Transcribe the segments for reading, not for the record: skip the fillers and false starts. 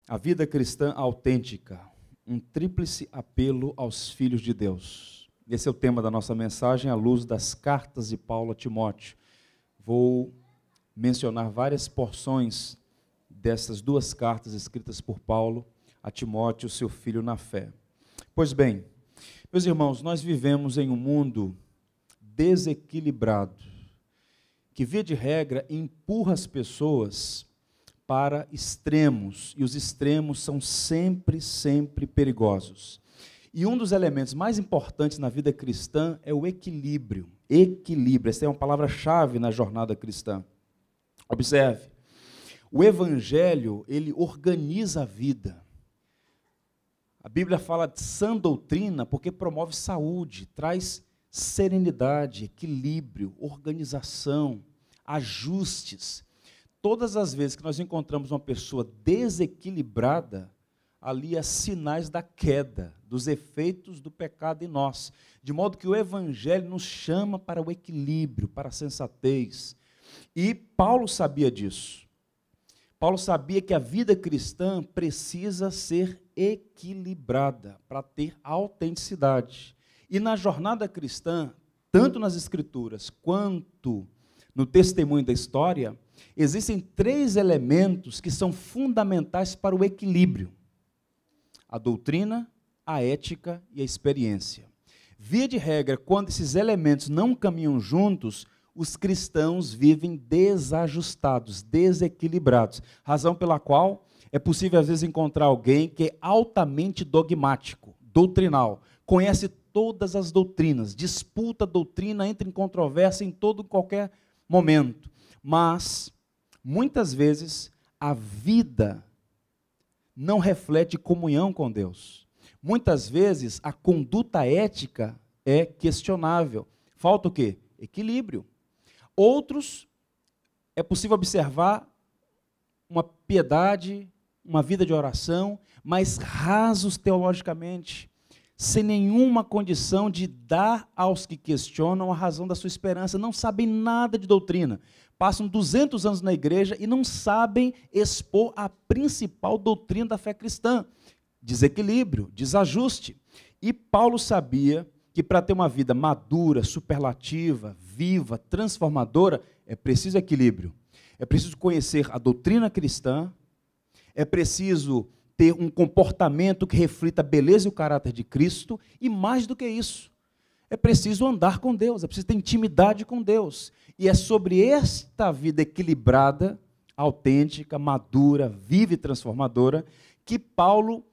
A vida cristã autêntica, um tríplice apelo aos filhos de Deus. Esse é o tema da nossa mensagem, à luz das cartas de Paulo a Timóteo. Vou mencionar várias porções dessas duas cartas escritas por Paulo a Timóteo, seu filho na fé. Pois bem, meus irmãos, nós vivemos em um mundo desequilibrado, que via de regra empurra as pessoas para extremos, e os extremos são sempre perigosos. E um dos elementos mais importantes na vida cristã é o equilíbrio. Equilíbrio, essa é uma palavra-chave na jornada cristã. Observe, o Evangelho, ele organiza a vida. A Bíblia fala de sã doutrina porque promove saúde, traz serenidade, equilíbrio, organização, ajustes. Todas as vezes que nós encontramos uma pessoa desequilibrada, ali há sinais da queda, dos efeitos do pecado em nós. De modo que o Evangelho nos chama para o equilíbrio, para a sensatez. E Paulo sabia disso. Paulo sabia que a vida cristã precisa ser equilibrada para ter autenticidade. E na jornada cristã, tanto nas Escrituras quanto no testemunho da história, existem três elementos que são fundamentais para o equilíbrio: a doutrina, a ética e a experiência. Via de regra, quando esses elementos não caminham juntos, os cristãos vivem desajustados, desequilibrados, razão pela qual é possível às vezes encontrar alguém que é altamente dogmático, doutrinal, conhece todas as doutrinas, disputa a doutrina, entra em controvérsia em qualquer momento, mas muitas vezes a vida não reflete comunhão com Deus. Muitas vezes a conduta ética é questionável. Falta o quê? Equilíbrio. Outros, é possível observar uma piedade, uma vida de oração, mas rasos teologicamente, sem nenhuma condição de dar aos que questionam a razão da sua esperança, não sabem nada de doutrina, passam 200 anos na igreja e não sabem expor a principal doutrina da fé cristã. Desequilíbrio, desajuste. E Paulo sabia que para ter uma vida madura, superlativa, viva, transformadora, é preciso equilíbrio. É preciso conhecer a doutrina cristã, é preciso ter um comportamento que reflita a beleza e o caráter de Cristo, e mais do que isso, é preciso andar com Deus, é preciso ter intimidade com Deus. E é sobre esta vida equilibrada, autêntica, madura, viva e transformadora, que Paulo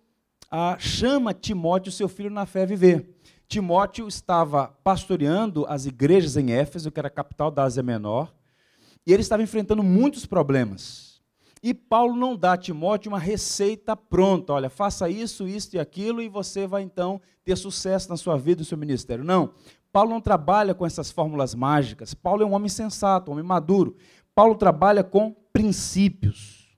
chama Timóteo, seu filho na fé, a viver. Timóteo estava pastoreando as igrejas em Éfeso, que era a capital da Ásia Menor, e ele estava enfrentando muitos problemas. E Paulo não dá a Timóteo uma receita pronta, olha, faça isso, isso e aquilo, e você vai então ter sucesso na sua vida e no seu ministério. Não, Paulo não trabalha com essas fórmulas mágicas. Paulo é um homem sensato, um homem maduro. Paulo trabalha com princípios,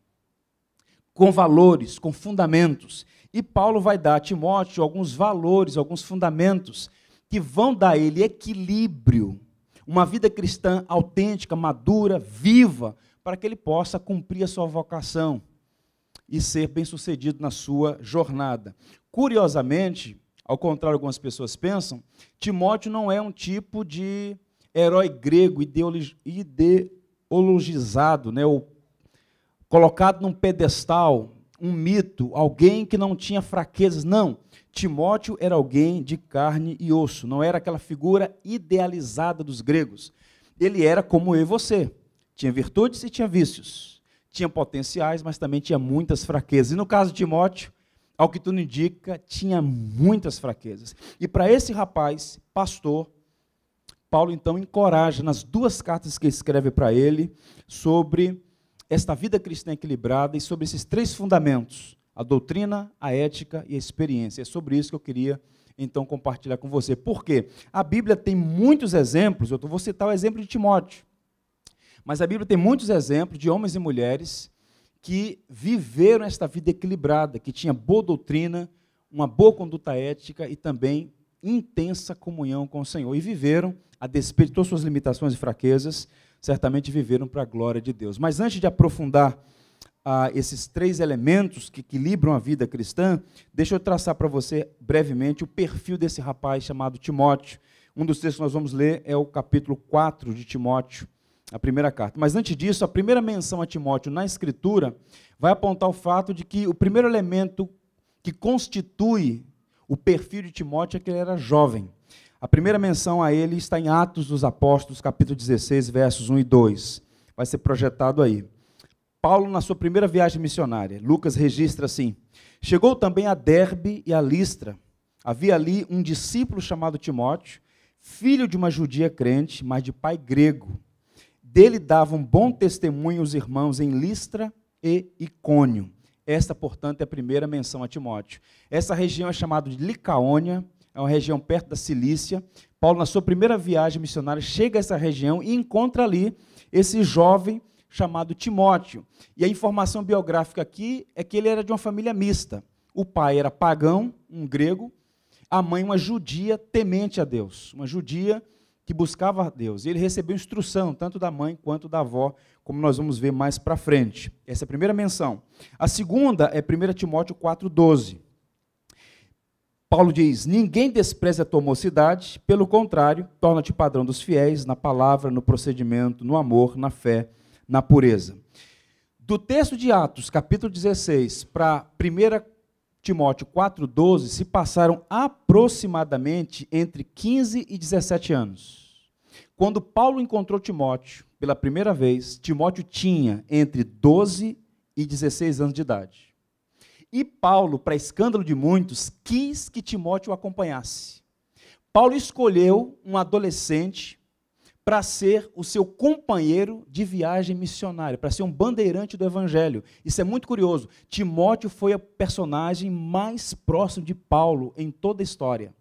com valores, com fundamentos. E Paulo vai dar a Timóteo alguns valores, alguns fundamentos que vão dar a ele equilíbrio, uma vida cristã autêntica, madura, viva, para que ele possa cumprir a sua vocação e ser bem-sucedido na sua jornada. Curiosamente, ao contrário do que algumas pessoas pensam, Timóteo não é um tipo de herói grego ideologizado, né, ou colocado num pedestal, um mito, alguém que não tinha fraquezas. Não, Timóteo era alguém de carne e osso, não era aquela figura idealizada dos gregos. Ele era como eu e você. Tinha virtudes e tinha vícios. Tinha potenciais, mas também tinha muitas fraquezas. E no caso de Timóteo, ao que tudo indica, tinha muitas fraquezas. E para esse rapaz, pastor, Paulo então encoraja nas duas cartas que escreve para ele sobre esta vida cristã equilibrada e sobre esses três fundamentos: a doutrina, a ética e a experiência. É sobre isso que eu queria então compartilhar com você. Por quê? A Bíblia tem muitos exemplos, eu vou citar o exemplo de Timóteo. Mas a Bíblia tem muitos exemplos de homens e mulheres que viveram esta vida equilibrada, que tinha boa doutrina, uma boa conduta ética e também intensa comunhão com o Senhor. E viveram, a despeito de todas as suas limitações e fraquezas, certamente viveram para a glória de Deus. Mas antes de aprofundar a esses 3 elementos que equilibram a vida cristã, deixa eu traçar para você brevemente o perfil desse rapaz chamado Timóteo. Um dos textos que nós vamos ler é o capítulo 4 de Timóteo, a primeira carta. Mas antes disso, a primeira menção a Timóteo na Escritura vai apontar o fato de que o primeiro elemento que constitui o perfil de Timóteo é que ele era jovem. A primeira menção a ele está em Atos dos Apóstolos, capítulo 16, versos 1 e 2. Vai ser projetado aí. Paulo, na sua primeira viagem missionária, Lucas registra assim: chegou também a Derbe e a Listra. Havia ali um discípulo chamado Timóteo, filho de uma judia crente, mas de pai grego. Dele davam bom testemunho os irmãos em Listra e Icônio. Esta, portanto, é a primeira menção a Timóteo. Essa região é chamada de Licaônia, é uma região perto da Cilícia. Paulo, na sua primeira viagem missionária, chega a essa região e encontra ali esse jovem chamado Timóteo. E a informação biográfica aqui é que ele era de uma família mista. O pai era pagão, um grego, a mãe uma judia temente a Deus, uma judia que buscava a Deus. E ele recebeu instrução, tanto da mãe quanto da avó, como nós vamos ver mais para frente. Essa é a primeira menção. A segunda é 1 Timóteo 4,12. Paulo diz: ninguém despreze a tua mocidade, pelo contrário, torna-te padrão dos fiéis, na palavra, no procedimento, no amor, na fé, na pureza. Do texto de Atos, capítulo 16, para 1 Timóteo 4,12, se passaram aproximadamente entre 15 e 17 anos. Quando Paulo encontrou Timóteo pela primeira vez, Timóteo tinha entre 12 e 16 anos de idade. E Paulo, para escândalo de muitos, quis que Timóteo o acompanhasse. Paulo escolheu um adolescente para ser o seu companheiro de viagem missionária, para ser um bandeirante do evangelho. Isso é muito curioso. Timóteo foi o personagem mais próximo de Paulo em toda a história.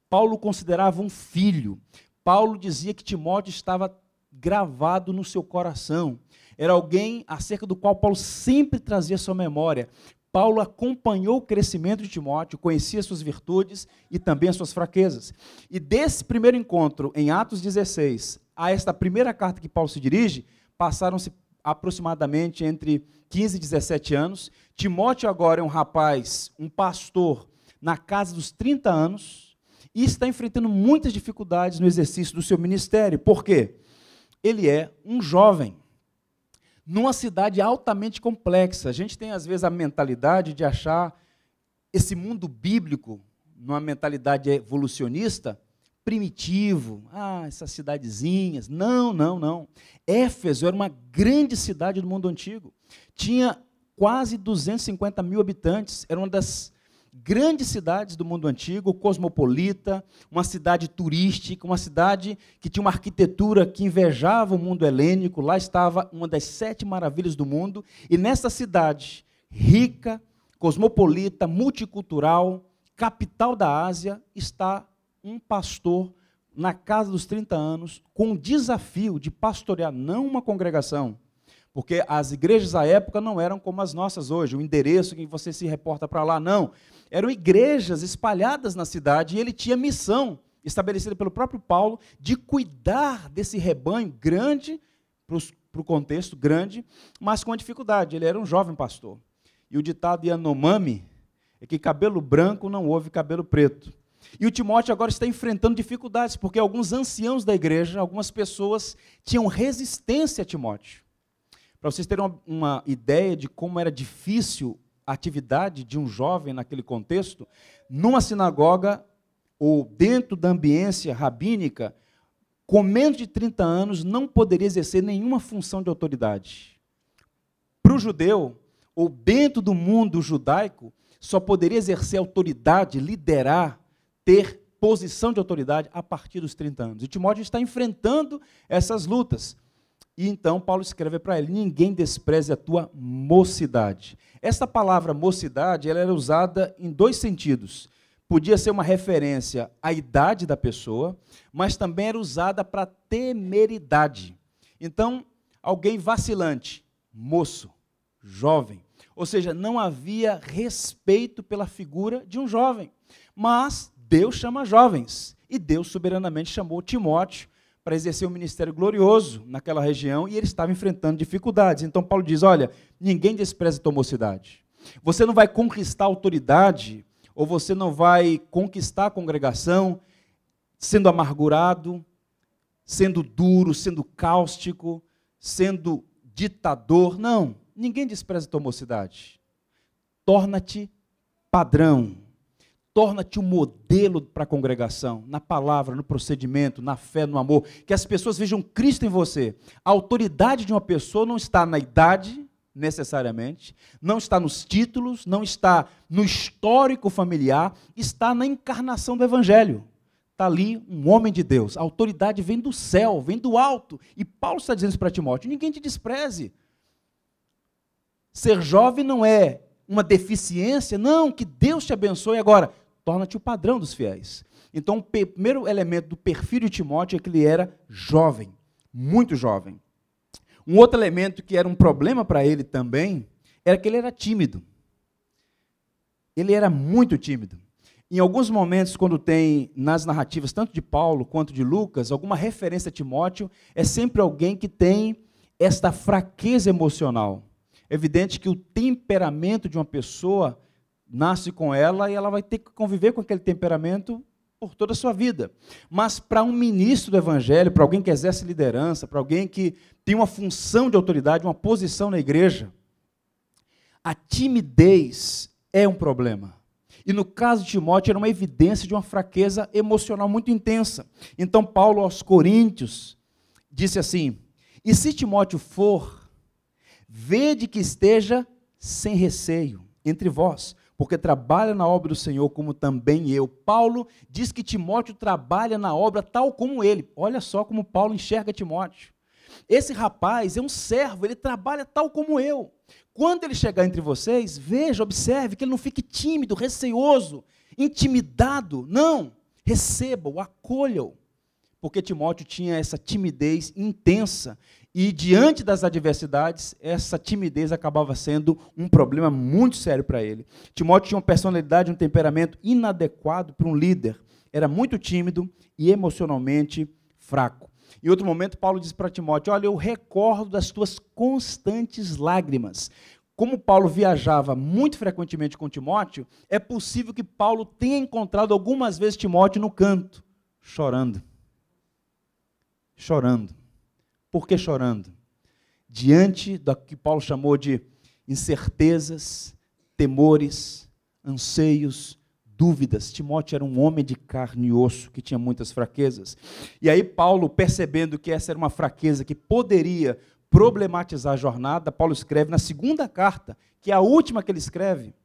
Paulo o considerava um filho. Paulo dizia que Timóteo estava gravado no seu coração. Era alguém acerca do qual Paulo sempre trazia sua memória. Paulo acompanhou o crescimento de Timóteo, conhecia suas virtudes e também as suas fraquezas. E desse primeiro encontro, em Atos 16, a esta primeira carta que Paulo se dirige, passaram-se aproximadamente entre 15 e 17 anos. Timóteo agora é um rapaz, um pastor, na casa dos 30 anos, e está enfrentando muitas dificuldades no exercício do seu ministério. Por quê? Ele é um jovem, numa cidade altamente complexa. A gente tem, às vezes, a mentalidade de achar esse mundo bíblico, numa mentalidade evolucionista, primitivo, essas cidadezinhas. Não, não, não. Éfeso era uma grande cidade do mundo antigo. Tinha quase 250 mil habitantes. Era uma das grandes cidades do mundo antigo, cosmopolita, uma cidade turística, uma cidade que tinha uma arquitetura que invejava o mundo helênico. Lá estava uma das 7 maravilhas do mundo. E nessa cidade rica, cosmopolita, multicultural, capital da Ásia, está um pastor na casa dos 30 anos, com o desafio de pastorear não uma congregação, porque as igrejas à época não eram como as nossas hoje, o endereço que você se reporta para lá, não. Eram igrejas espalhadas na cidade, e ele tinha missão, estabelecida pelo próprio Paulo, de cuidar desse rebanho grande, para o contexto grande, mas com dificuldade. Ele era um jovem pastor. E o ditado Yanomami é que cabelo branco não ouve cabelo preto. E o Timóteo agora está enfrentando dificuldades, porque alguns anciãos da igreja, algumas pessoas, tinham resistência a Timóteo. Para vocês terem uma ideia de como era difícil a atividade de um jovem naquele contexto, numa sinagoga ou dentro da ambiência rabínica, com menos de 30 anos, não poderia exercer nenhuma função de autoridade. Para o judeu, ou dentro do mundo judaico, só poderia exercer autoridade, liderar, ter posição de autoridade a partir dos 30 anos. E Timóteo está enfrentando essas lutas. E então Paulo escreve para ele: ninguém despreze a tua mocidade. Esta palavra mocidade, ela era usada em 2 sentidos. Podia ser uma referência à idade da pessoa, mas também era usada para temeridade. Então, alguém vacilante, moço, jovem. Ou seja, não havia respeito pela figura de um jovem. Mas Deus chama jovens, e Deus soberanamente chamou Timóteo para exercer um ministério glorioso naquela região, e ele estava enfrentando dificuldades. Então Paulo diz, olha, ninguém despreza a tua mocidade. Você não vai conquistar a autoridade, ou você não vai conquistar a congregação sendo amargurado, sendo duro, sendo cáustico, sendo ditador. Não, ninguém despreza a tua mocidade. Torna-te padrão. Torna-te um modelo para a congregação, na palavra, no procedimento, na fé, no amor, que as pessoas vejam Cristo em você. A autoridade de uma pessoa não está na idade, necessariamente, não está nos títulos, não está no histórico familiar, está na encarnação do Evangelho. Está ali um homem de Deus, a autoridade vem do céu, vem do alto, e Paulo está dizendo isso para Timóteo, ninguém te despreze. Ser jovem não é uma deficiência, não, que Deus te abençoe agora. Torna-te o padrão dos fiéis. Então, o primeiro elemento do perfil de Timóteo é que ele era jovem, muito jovem. Um outro elemento que era um problema para ele também, era que ele era tímido. Ele era muito tímido. Em alguns momentos, quando tem nas narrativas, tanto de Paulo quanto de Lucas, alguma referência a Timóteo, é sempre alguém que tem esta fraqueza emocional. É evidente que o temperamento de uma pessoa nasce com ela e ela vai ter que conviver com aquele temperamento por toda a sua vida. Mas para um ministro do Evangelho, para alguém que exerce liderança, para alguém que tem uma função de autoridade, uma posição na igreja, a timidez é um problema. E no caso de Timóteo, era uma evidência de uma fraqueza emocional muito intensa. Então, Paulo aos Coríntios disse assim, e se Timóteo for, vede que esteja sem receio entre vós, porque trabalha na obra do Senhor como também eu. Paulo diz que Timóteo trabalha na obra tal como ele. Olha só como Paulo enxerga Timóteo. Esse rapaz é um servo, ele trabalha tal como eu. Quando ele chegar entre vocês, veja, observe que ele não fique tímido, receoso, intimidado. Não, receba-o, acolha-o. Porque Timóteo tinha essa timidez intensa e diante das adversidades, essa timidez acabava sendo um problema muito sério para ele. Timóteo tinha uma personalidade, um temperamento inadequado para um líder. Era muito tímido e emocionalmente fraco. Em outro momento, Paulo diz para Timóteo, olha, eu recordo das tuas constantes lágrimas. Como Paulo viajava muito frequentemente com Timóteo, é possível que Paulo tenha encontrado algumas vezes Timóteo no canto, chorando. Chorando. Por que chorando? Diante do que Paulo chamou de incertezas, temores, anseios, dúvidas. Timóteo era um homem de carne e osso, que tinha muitas fraquezas. E aí Paulo, percebendo que essa era uma fraqueza que poderia problematizar a jornada, Paulo escreve na segunda carta, que é a última que ele escreve,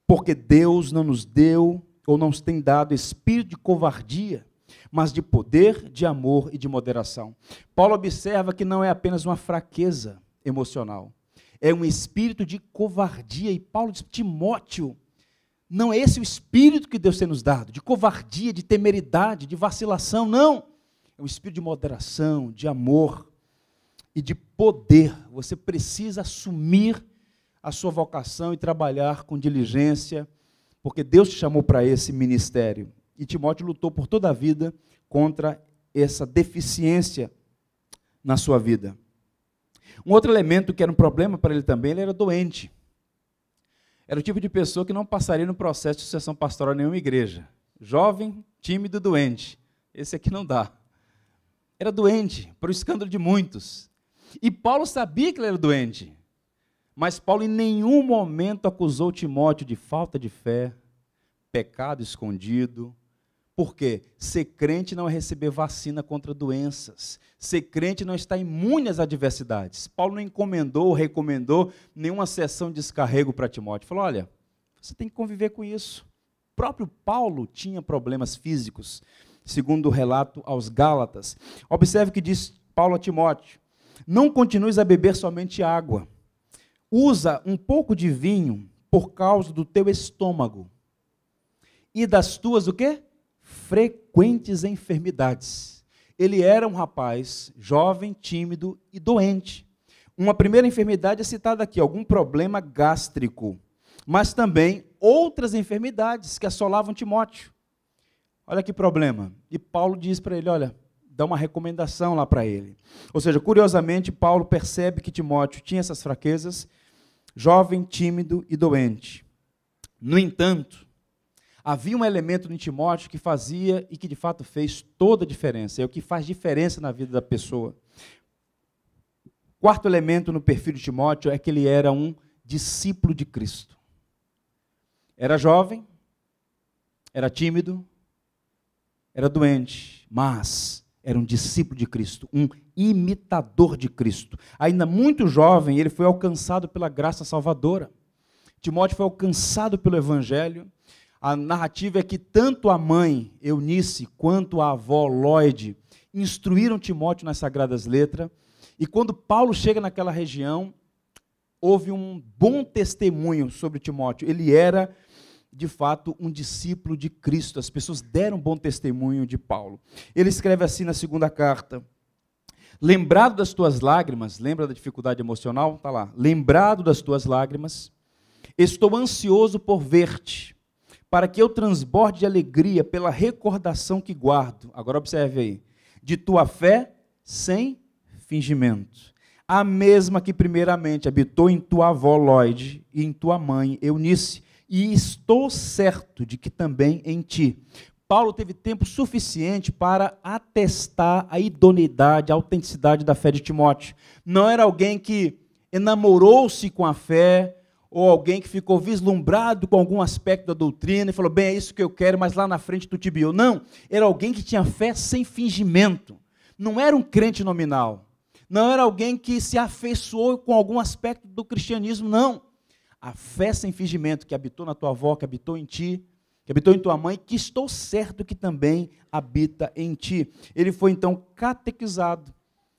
porque Deus não nos deu, ou não nos tem dado espírito de covardia, mas de poder, de amor e de moderação. Paulo observa que não é apenas uma fraqueza emocional, é um espírito de covardia. E Paulo diz, Timóteo, não é esse o espírito que Deus tem nos dado, de covardia, de temeridade, de vacilação, não. É um espírito de moderação, de amor e de poder. Você precisa assumir a sua vocação e trabalhar com diligência, porque Deus te chamou para esse ministério. E Timóteo lutou por toda a vida contra essa deficiência na sua vida. Um outro elemento que era um problema para ele também, ele era doente. Era o tipo de pessoa que não passaria no processo de sucessão pastoral em nenhuma igreja. Jovem, tímido, doente. Esse aqui não dá. Era doente, para o escândalo de muitos. E Paulo sabia que ele era doente. Mas Paulo em nenhum momento acusou Timóteo de falta de fé, pecado escondido. Por quê? Ser crente não é receber vacina contra doenças. Ser crente não está imune às adversidades. Paulo não encomendou ou recomendou nenhuma sessão de descarrego para Timóteo. Falou, olha, você tem que conviver com isso. O próprio Paulo tinha problemas físicos, segundo o relato aos Gálatas. Observe que diz Paulo a Timóteo, não continues a beber somente água. Usa um pouco de vinho por causa do teu estômago e das tuas, o quê? Frequentes enfermidades. Ele era um rapaz jovem, tímido e doente. Uma primeira enfermidade é citada aqui, algum problema gástrico, mas também outras enfermidades que assolavam Timóteo. Olha que problema. E Paulo diz para ele, olha, dá uma recomendação lá para ele. Ou seja, curiosamente, Paulo percebe que Timóteo tinha essas fraquezas, jovem, tímido e doente. No entanto, havia um elemento em Timóteo que fazia e que de fato fez toda a diferença, é o que faz diferença na vida da pessoa. Quarto elemento no perfil de Timóteo é que ele era um discípulo de Cristo. Era jovem, era tímido, era doente, mas era um discípulo de Cristo, um imitador de Cristo. Ainda muito jovem, ele foi alcançado pela graça salvadora. Timóteo foi alcançado pelo Evangelho. A narrativa é que tanto a mãe, Eunice, quanto a avó, Lóide, instruíram Timóteo nas Sagradas Letras. E quando Paulo chega naquela região, houve um bom testemunho sobre Timóteo. Ele era, de fato, um discípulo de Cristo. As pessoas deram bom testemunho de Paulo. Ele escreve assim na segunda carta: lembrado das tuas lágrimas, lembra da dificuldade emocional? Está lá. Lembrado das tuas lágrimas, estou ansioso por ver-te, para que eu transborde de alegria pela recordação que guardo. Agora observe aí. De tua fé sem fingimento. A mesma que primeiramente habitou em tua avó Lóide e em tua mãe Eunice, e estou certo de que também em ti. Paulo teve tempo suficiente para atestar a idoneidade, a autenticidade da fé de Timóteo. Não era alguém que enamorou-se com a fé, ou alguém que ficou vislumbrado com algum aspecto da doutrina e falou, bem, é isso que eu quero, mas lá na frente tu tibiou. Não, era alguém que tinha fé sem fingimento. Não era um crente nominal. Não era alguém que se afeiçoou com algum aspecto do cristianismo, não. A fé sem fingimento que habitou na tua avó, que habitou em ti, que habitou em tua mãe, que estou certo que também habita em ti. Ele foi então catequizado,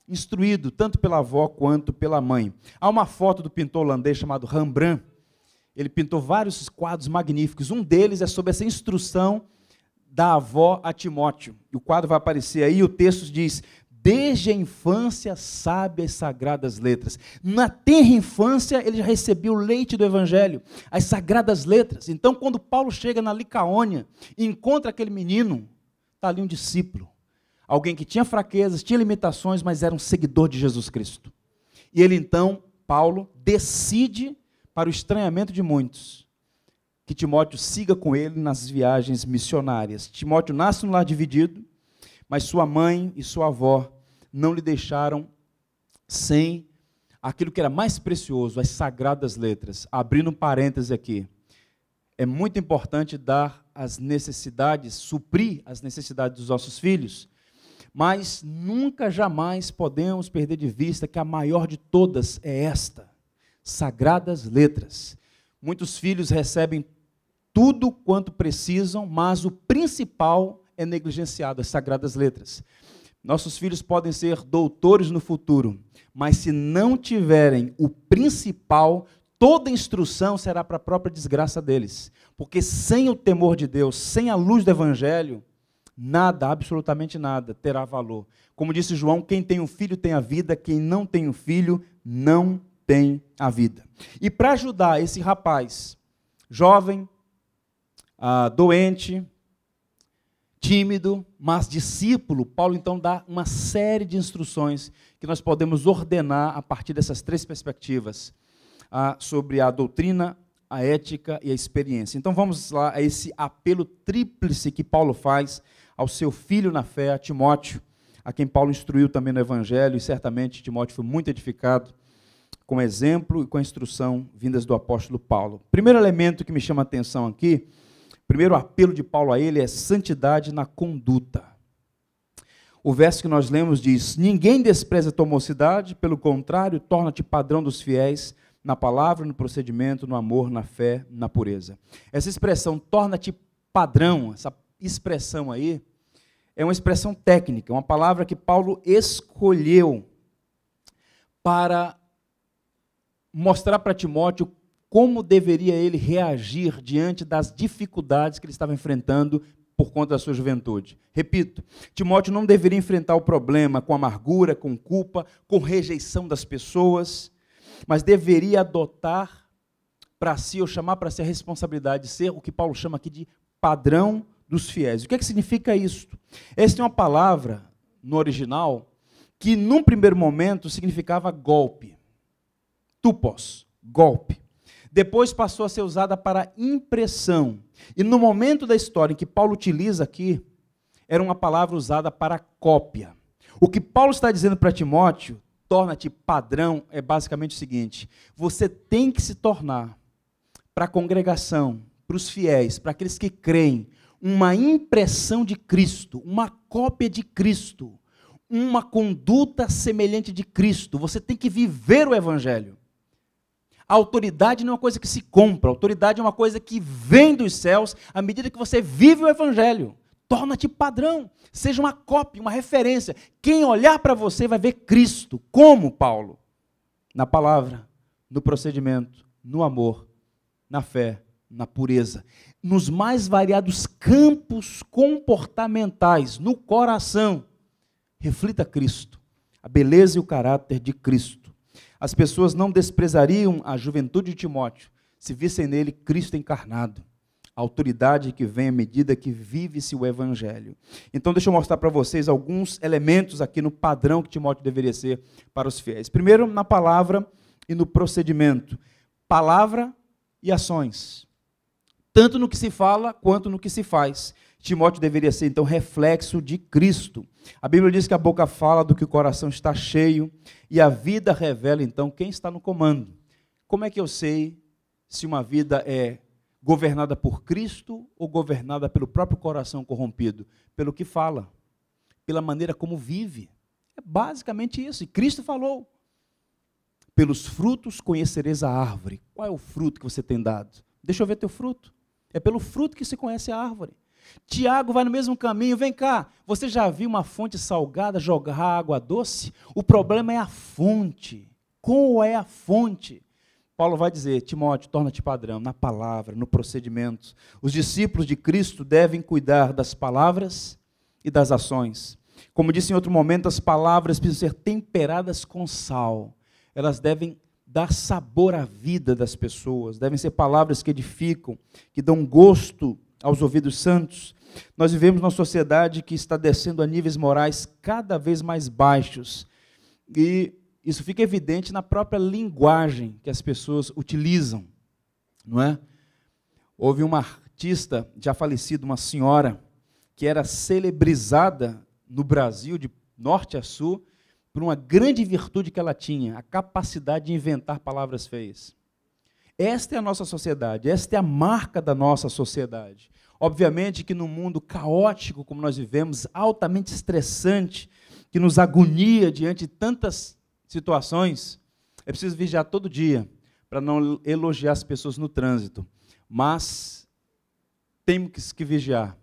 instruído, tanto pela avó quanto pela mãe. Há uma foto do pintor holandês chamado Rembrandt. Ele pintou vários quadros magníficos. Um deles é sobre essa instrução da avó a Timóteo. E o quadro vai aparecer aí, o texto diz: desde a infância sabe as sagradas letras. Na tenra infância ele já recebeu o leite do evangelho, as sagradas letras. Então quando Paulo chega na Licaônia e encontra aquele menino, está ali um discípulo. Alguém que tinha fraquezas, tinha limitações, mas era um seguidor de Jesus Cristo. E ele então, Paulo, decide, para o estranhamento de muitos, que Timóteo siga com ele nas viagens missionárias. Timóteo nasce num lar dividido, mas sua mãe e sua avó não lhe deixaram sem aquilo que era mais precioso, as sagradas letras. Abrindo um parêntese aqui, é muito importante dar as necessidades, suprir as necessidades dos nossos filhos, mas nunca, jamais podemos perder de vista que a maior de todas é esta, sagradas letras. Muitos filhos recebem tudo quanto precisam, mas o principal é negligenciado, as sagradas letras. Nossos filhos podem ser doutores no futuro, mas se não tiverem o principal, toda instrução será para a própria desgraça deles. Porque sem o temor de Deus, sem a luz do evangelho, nada, absolutamente nada, terá valor. Como disse João, quem tem um filho tem a vida, quem não tem um filho não tem a vida. E para ajudar esse rapaz, jovem, doente, tímido, mas discípulo, Paulo então dá uma série de instruções que nós podemos ordenar a partir dessas três perspectivas, sobre a doutrina, a ética e a experiência. Então vamos lá a esse apelo tríplice que Paulo faz ao seu filho na fé, a Timóteo, a quem Paulo instruiu também no Evangelho, e certamente Timóteo foi muito edificado com o exemplo e com a instrução vindas do apóstolo Paulo. Primeiro elemento que me chama a atenção aqui, primeiro apelo de Paulo a ele é santidade na conduta. O verso que nós lemos diz: ninguém despreza a tua mocidade, pelo contrário, torna-te padrão dos fiéis na palavra, no procedimento, no amor, na fé, na pureza. Essa expressão, torna-te padrão, essa expressão aí, é uma expressão técnica, uma palavra que Paulo escolheu para mostrar para Timóteo como deveria ele reagir diante das dificuldades que ele estava enfrentando por conta da sua juventude. Repito, Timóteo não deveria enfrentar o problema com amargura, com culpa, com rejeição das pessoas, mas deveria adotar para si, ou chamar para si a responsabilidade de ser o que Paulo chama aqui de padrão dos fiéis. O que é que significa isso? Essa é uma palavra no original, que num primeiro momento significava golpe. Tupos, golpe. Depois passou a ser usada para impressão. E no momento da história em que Paulo utiliza aqui, era uma palavra usada para cópia. O que Paulo está dizendo para Timóteo, torna-te padrão, é basicamente o seguinte: você tem que se tornar, para a congregação, para os fiéis, para aqueles que creem, uma impressão de Cristo, uma cópia de Cristo, uma conduta semelhante de Cristo. Você tem que viver o Evangelho. A autoridade não é uma coisa que se compra, a autoridade é uma coisa que vem dos céus à medida que você vive o Evangelho. Torna-te padrão, seja uma cópia, uma referência. Quem olhar para você vai ver Cristo. Como, Paulo? Na palavra, no procedimento, no amor, na fé, na pureza. Nos mais variados campos comportamentais, no coração. Reflita Cristo, a beleza e o caráter de Cristo. As pessoas não desprezariam a juventude de Timóteo se vissem nele Cristo encarnado. A autoridade que vem à medida que vive-se o Evangelho. Então, deixa eu mostrar para vocês alguns elementos aqui no padrão que Timóteo deveria ser para os fiéis. Primeiro, na palavra e no procedimento. Palavra e ações. Tanto no que se fala, quanto no que se faz. Timóteo deveria ser, então, reflexo de Cristo. A Bíblia diz que a boca fala do que o coração está cheio, e a vida revela, então, quem está no comando. Como é que eu sei se uma vida é governada por Cristo ou governada pelo próprio coração corrompido? Pelo que fala, pela maneira como vive. É basicamente isso. E Cristo falou: pelos frutos conhecereis a árvore. Qual é o fruto que você tem dado? Deixa eu ver teu fruto. É pelo fruto que se conhece a árvore. Tiago vai no mesmo caminho. Vem cá, você já viu uma fonte salgada jogar água doce? O problema é a fonte. Qual é a fonte? Paulo vai dizer: Timóteo, torna-te padrão na palavra, no procedimento. Os discípulos de Cristo devem cuidar das palavras e das ações. Como disse em outro momento, as palavras precisam ser temperadas com sal. Elas devem dar sabor à vida das pessoas. Devem ser palavras que edificam, que dão gosto aos ouvidos santos. Nós vivemos numa sociedade que está descendo a níveis morais cada vez mais baixos. E isso fica evidente na própria linguagem que as pessoas utilizam, não é? Houve uma artista já falecida, uma senhora, que era celebrizada no Brasil, de norte a sul, por uma grande virtude que ela tinha, a capacidade de inventar palavras feias. Esta é a nossa sociedade, esta é a marca da nossa sociedade. Obviamente que num mundo caótico como nós vivemos, altamente estressante, que nos agonia diante de tantas situações, é preciso vigiar todo dia, para não elogiar as pessoas no trânsito, mas temos que vigiar,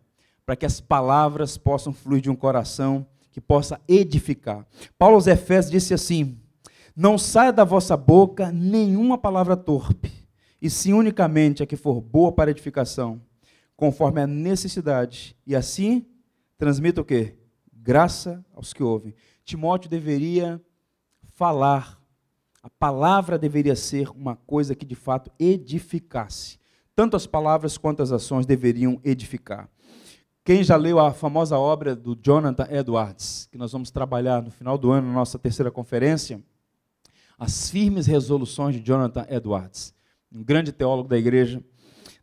para que as palavras possam fluir de um coração que possa edificar. Paulo aos Efésios disse assim: não saia da vossa boca nenhuma palavra torpe, e sim unicamente a que for boa para edificação, conforme a necessidade, e assim transmita o quê? Graça aos que ouvem. Timóteo deveria falar, a palavra deveria ser uma coisa que de fato edificasse. Tanto as palavras quanto as ações deveriam edificar. Quem já leu a famosa obra do Jonathan Edwards, que nós vamos trabalhar no final do ano, na nossa terceira conferência, As Firmes Resoluções de Jonathan Edwards, um grande teólogo da igreja.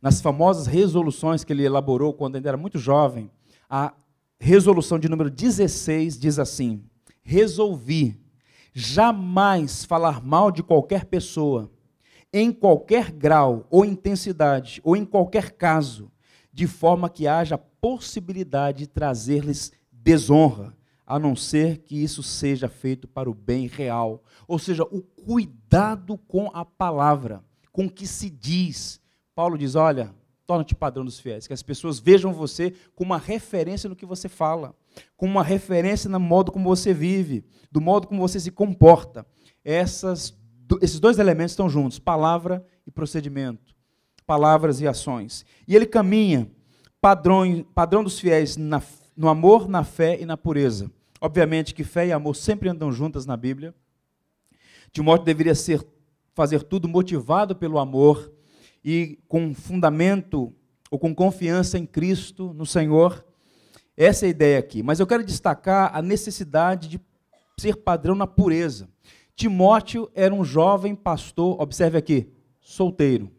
Nas famosas resoluções que ele elaborou quando ainda era muito jovem, a resolução de número 16 diz assim: resolvi jamais falar mal de qualquer pessoa, em qualquer grau ou intensidade, ou em qualquer caso, de forma que haja possibilidade de trazer-lhes desonra, a não ser que isso seja feito para o bem real. Ou seja, o cuidado com a palavra, com o que se diz. Paulo diz: olha, torna-te padrão dos fiéis, que as pessoas vejam você como uma referência no que você fala, como uma referência no modo como você vive, do modo como você se comporta. Esses dois elementos estão juntos, palavra e procedimento, palavras e ações. E ele caminha, padrão dos fiéis, no amor, na fé e na pureza. Obviamente que fé e amor sempre andam juntas na Bíblia. Timóteo deveria fazer tudo motivado pelo amor e com fundamento ou com confiança em Cristo, no Senhor. Essa é a ideia aqui. Mas eu quero destacar a necessidade de ser padrão na pureza. Timóteo era um jovem pastor, observe aqui, solteiro.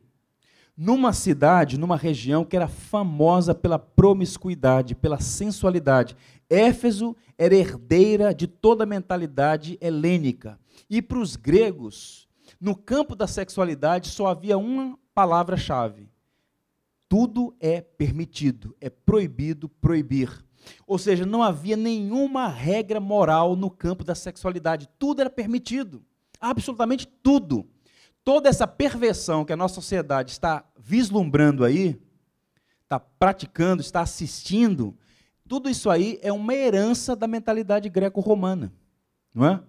Numa cidade, numa região que era famosa pela promiscuidade, pela sensualidade. Éfeso era herdeira de toda a mentalidade helênica. E para os gregos, no campo da sexualidade só havia uma palavra-chave. Tudo é permitido, é proibido proibir. Ou seja, não havia nenhuma regra moral no campo da sexualidade. Tudo era permitido, absolutamente tudo. Toda essa perversão que a nossa sociedade está vislumbrando aí, está praticando, está assistindo, tudo isso aí é uma herança da mentalidade greco-romana, não é?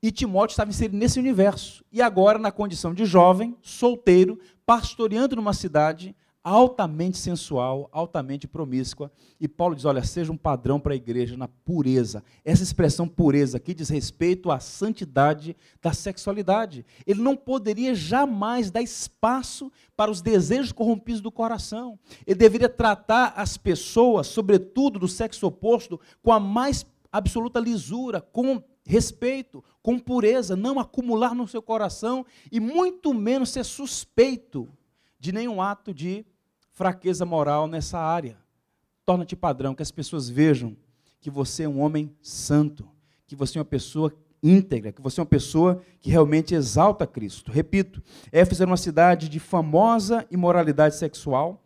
E Timóteo estava inserido nesse universo. E agora, na condição de jovem, solteiro, pastoreando numa cidade altamente sensual, altamente promíscua. E Paulo diz, olha, seja um padrão para a igreja na pureza. Essa expressão pureza aqui diz respeito à santidade da sexualidade. Ele não poderia jamais dar espaço para os desejos corrompidos do coração. Ele deveria tratar as pessoas, sobretudo do sexo oposto, com a mais absoluta lisura, com respeito, com pureza, não acumular no seu coração e muito menos ser suspeito de nenhum ato de fraqueza moral nessa área. Torna-te padrão, que as pessoas vejam que você é um homem santo, que você é uma pessoa íntegra, que você é uma pessoa que realmente exalta Cristo. Repito, Éfeso era uma cidade de famosa imoralidade sexual.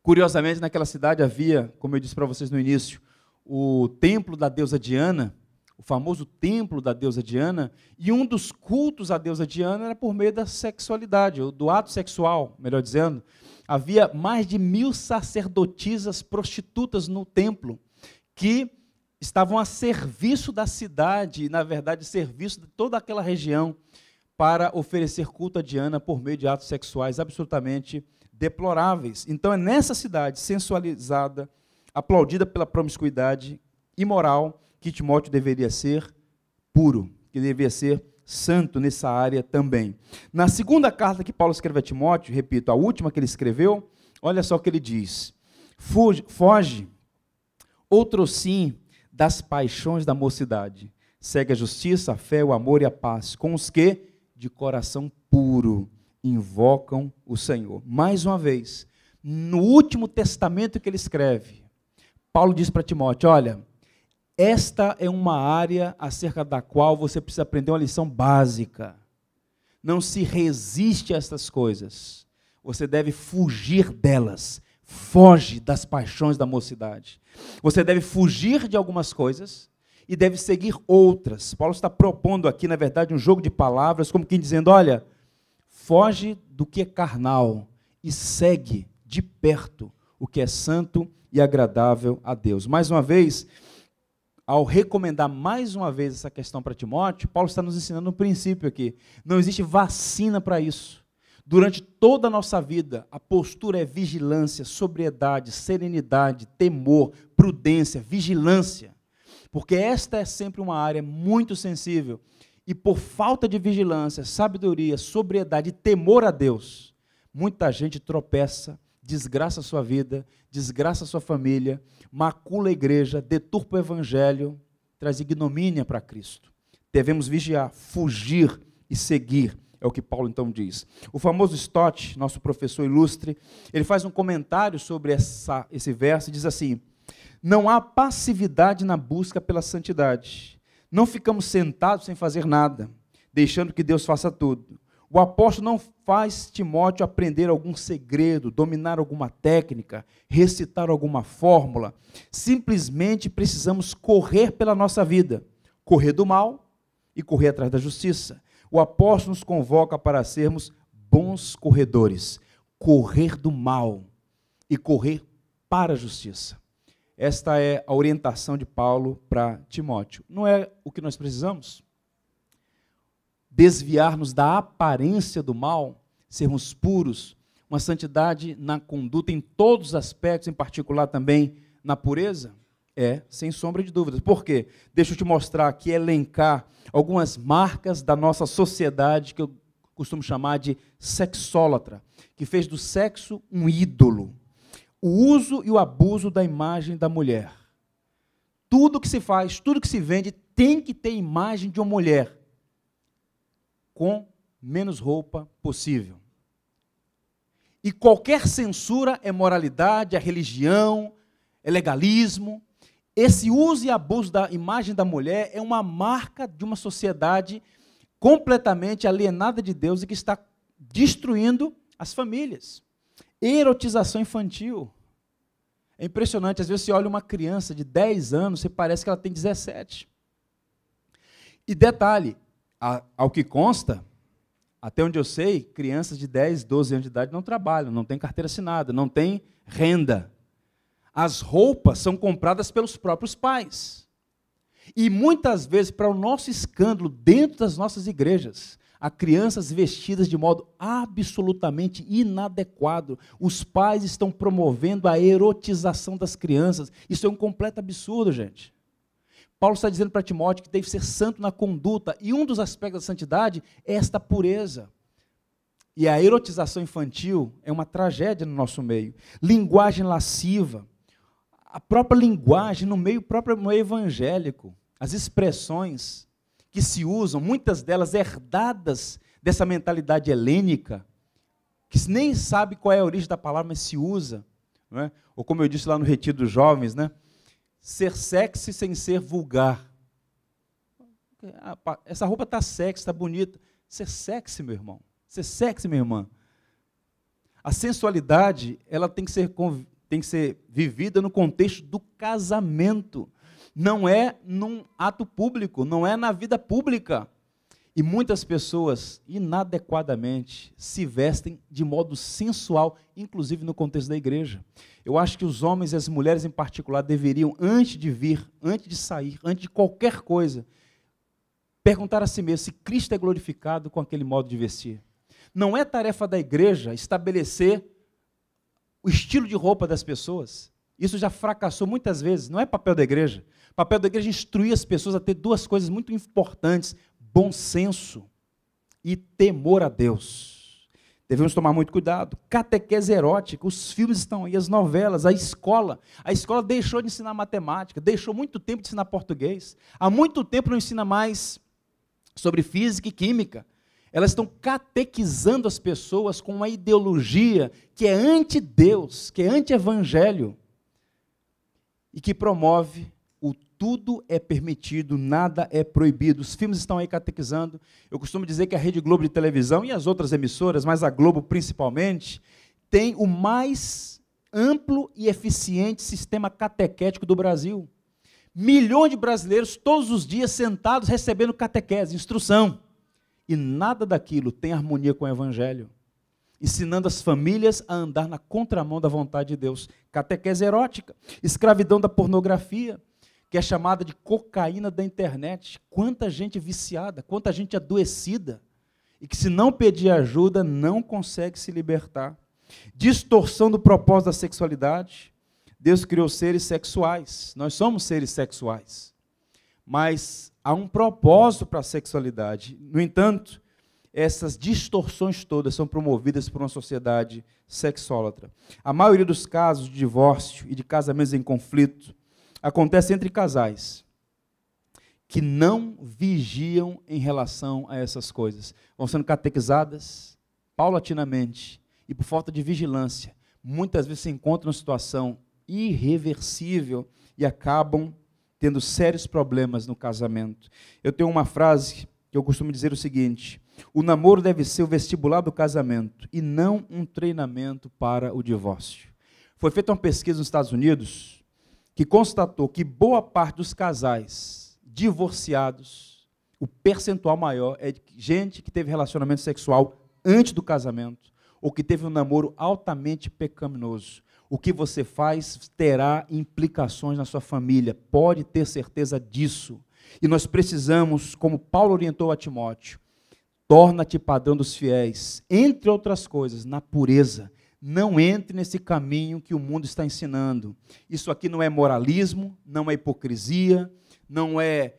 Curiosamente, naquela cidade havia, como eu disse para vocês no início, o templo da deusa Diana, o famoso templo da deusa Diana, e um dos cultos à deusa Diana era por meio da sexualidade, ou do ato sexual, melhor dizendo. Havia mais de 1000 sacerdotisas prostitutas no templo, que estavam a serviço da cidade, e na verdade, serviço de toda aquela região, para oferecer culto a Diana por meio de atos sexuais absolutamente deploráveis. Então é nessa cidade sensualizada, aplaudida pela promiscuidade imoral, que Timóteo deveria ser puro, que deveria ser santo nessa área também. Na segunda carta que Paulo escreve a Timóteo, repito, a última que ele escreveu, olha só o que ele diz: foge, outrossim, das paixões da mocidade, segue a justiça, a fé, o amor e a paz, com os que, de coração puro, invocam o Senhor. Mais uma vez, no último testamento que ele escreve, Paulo diz para Timóteo, olha, esta é uma área acerca da qual você precisa aprender uma lição básica. Não se resiste a estas coisas. Você deve fugir delas. Foge das paixões da mocidade. Você deve fugir de algumas coisas e deve seguir outras. Paulo está propondo aqui, na verdade, um jogo de palavras, como quem dizendo, olha, foge do que é carnal e segue de perto o que é santo e agradável a Deus. Mais uma vez, ao recomendar mais uma vez essa questão para Timóteo, Paulo está nos ensinando um princípio aqui. Não existe vacina para isso. Durante toda a nossa vida, a postura é vigilância, sobriedade, serenidade, temor, prudência, vigilância. Porque esta é sempre uma área muito sensível. E por falta de vigilância, sabedoria, sobriedade e temor a Deus, muita gente tropeça, desgraça a sua vida, desgraça a sua família, macula a igreja, deturpa o evangelho, traz ignomínia para Cristo. Devemos vigiar, fugir e seguir, é o que Paulo então diz. O famoso Stott, nosso professor ilustre, ele faz um comentário sobre esse verso e diz assim, não há passividade na busca pela santidade, não ficamos sentados sem fazer nada, deixando que Deus faça tudo. O apóstolo não faz Timóteo aprender algum segredo, dominar alguma técnica, recitar alguma fórmula. Simplesmente precisamos correr pela nossa vida, correr do mal e correr atrás da justiça. O apóstolo nos convoca para sermos bons corredores, correr do mal e correr para a justiça. Esta é a orientação de Paulo para Timóteo. Não é o que nós precisamos? Desviar-nos da aparência do mal, sermos puros, uma santidade na conduta em todos os aspectos, em particular também na pureza? É, sem sombra de dúvidas. Por quê? Deixa eu te mostrar aqui, elencar algumas marcas da nossa sociedade, que eu costumo chamar de sexólatra, que fez do sexo um ídolo. O uso e o abuso da imagem da mulher. Tudo que se faz, tudo que se vende, tem que ter imagem de uma mulher com menos roupa possível. E qualquer censura é moralidade, é religião, é legalismo. Esse uso e abuso da imagem da mulher é uma marca de uma sociedade completamente alienada de Deus e que está destruindo as famílias. Erotização infantil. É impressionante, às vezes você olha uma criança de 10 anos, você parece que ela tem 17. E detalhe, ao que consta, até onde eu sei, crianças de 10, 12 anos de idade não trabalham, não têm carteira assinada, não têm renda. As roupas são compradas pelos próprios pais. E muitas vezes, para o nosso escândalo, dentro das nossas igrejas, há crianças vestidas de modo absolutamente inadequado. Os pais estão promovendo a erotização das crianças. Isso é um completo absurdo, gente. Paulo está dizendo para Timóteo que deve ser santo na conduta, e um dos aspectos da santidade é esta pureza. E a erotização infantil é uma tragédia no nosso meio. Linguagem lasciva, a própria linguagem no próprio meio evangélico, as expressões que se usam, muitas delas herdadas dessa mentalidade helênica, que nem sabe qual é a origem da palavra, mas se usa. Não é? Ou como eu disse lá no Retiro dos Jovens, né? Ser sexy sem ser vulgar. Essa roupa está sexy, está bonita. Ser sexy, meu irmão. Ser sexy, minha irmã. A sensualidade, ela tem que ser vivida no contexto do casamento. Não é num ato público, não é na vida pública. E muitas pessoas, inadequadamente, se vestem de modo sensual, inclusive no contexto da igreja. Eu acho que os homens e as mulheres em particular deveriam, antes de vir, antes de sair, antes de qualquer coisa, perguntar a si mesmo se Cristo é glorificado com aquele modo de vestir. Não é tarefa da igreja estabelecer o estilo de roupa das pessoas. Isso já fracassou muitas vezes, não é papel da igreja. O papel da igreja é instruir as pessoas a ter duas coisas muito importantes: bom senso e temor a Deus. Devemos tomar muito cuidado. Catequese erótica, os filmes estão aí, as novelas, a escola. A escola deixou de ensinar matemática, deixou muito tempo de ensinar português. Há muito tempo não ensina mais sobre física e química. Elas estão catequizando as pessoas com uma ideologia que é anti-Deus, que é anti-evangelho, e que promove o tudo é permitido, nada é proibido. Os filmes estão aí catequizando. Eu costumo dizer que a Rede Globo de televisão e as outras emissoras, mas a Globo principalmente, tem o mais amplo e eficiente sistema catequético do Brasil. Milhões de brasileiros todos os dias sentados recebendo catequese, instrução. E nada daquilo tem harmonia com o Evangelho, ensinando as famílias a andar na contramão da vontade de Deus. Catequese erótica, escravidão da pornografia, que é chamada de cocaína da internet. Quanta gente viciada, quanta gente adoecida, e que se não pedir ajuda, não consegue se libertar. Distorção do propósito da sexualidade. Deus criou seres sexuais, nós somos seres sexuais, mas há um propósito para a sexualidade. No entanto, essas distorções todas são promovidas por uma sociedade sexólatra. A maioria dos casos de divórcio e de casamentos em conflito acontece entre casais que não vigiam em relação a essas coisas. Vão sendo catequizadas paulatinamente e por falta de vigilância, muitas vezes se encontram numa situação irreversível e acabam tendo sérios problemas no casamento. Eu tenho uma frase que eu costumo dizer o seguinte: o namoro deve ser o vestibular do casamento e não um treinamento para o divórcio. Foi feita uma pesquisa nos Estados Unidos que constatou que boa parte dos casais divorciados, o percentual maior é de gente que teve relacionamento sexual antes do casamento ou que teve um namoro altamente pecaminoso. O que você faz terá implicações na sua família, pode ter certeza disso. E nós precisamos, como Paulo orientou a Timóteo, torna-te padrão dos fiéis, entre outras coisas, na pureza. Não entre nesse caminho que o mundo está ensinando. Isso aqui não é moralismo, não é hipocrisia, não é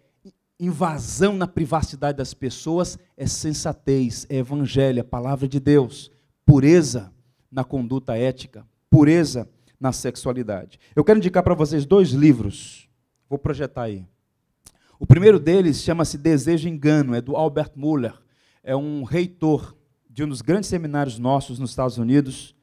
invasão na privacidade das pessoas, é sensatez, é evangelho, é palavra de Deus. Pureza na conduta ética, pureza na sexualidade. Eu quero indicar para vocês 2 livros Vou projetar aí. O primeiro deles chama-se Desejo e Engano, é do Albert Muller, é um reitor de um dos grandes seminários nossos nos Estados Unidos.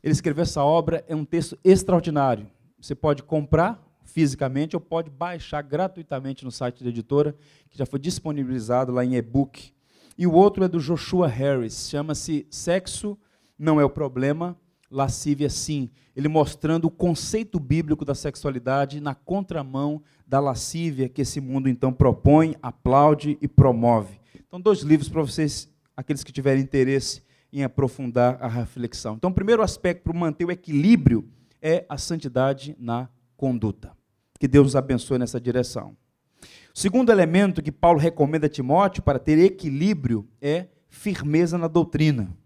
Ele escreveu essa obra, é um texto extraordinário. Você pode comprar fisicamente ou pode baixar gratuitamente no site da editora, que já foi disponibilizado lá em e-book. E o outro é do Joshua Harris, chama-se Sexo Não é o Problema, Lascívia Sim. Ele mostrando o conceito bíblico da sexualidade na contramão da lascívia que esse mundo então propõe, aplaude e promove. Então, 2 livros para vocês, aqueles que tiverem interesse em aprofundar a reflexão. Então, o primeiro aspecto para manter o equilíbrio é a santidade na conduta. Que Deus nos abençoe nessa direção. O segundo elemento que Paulo recomenda a Timóteo para ter equilíbrio é firmeza na doutrina.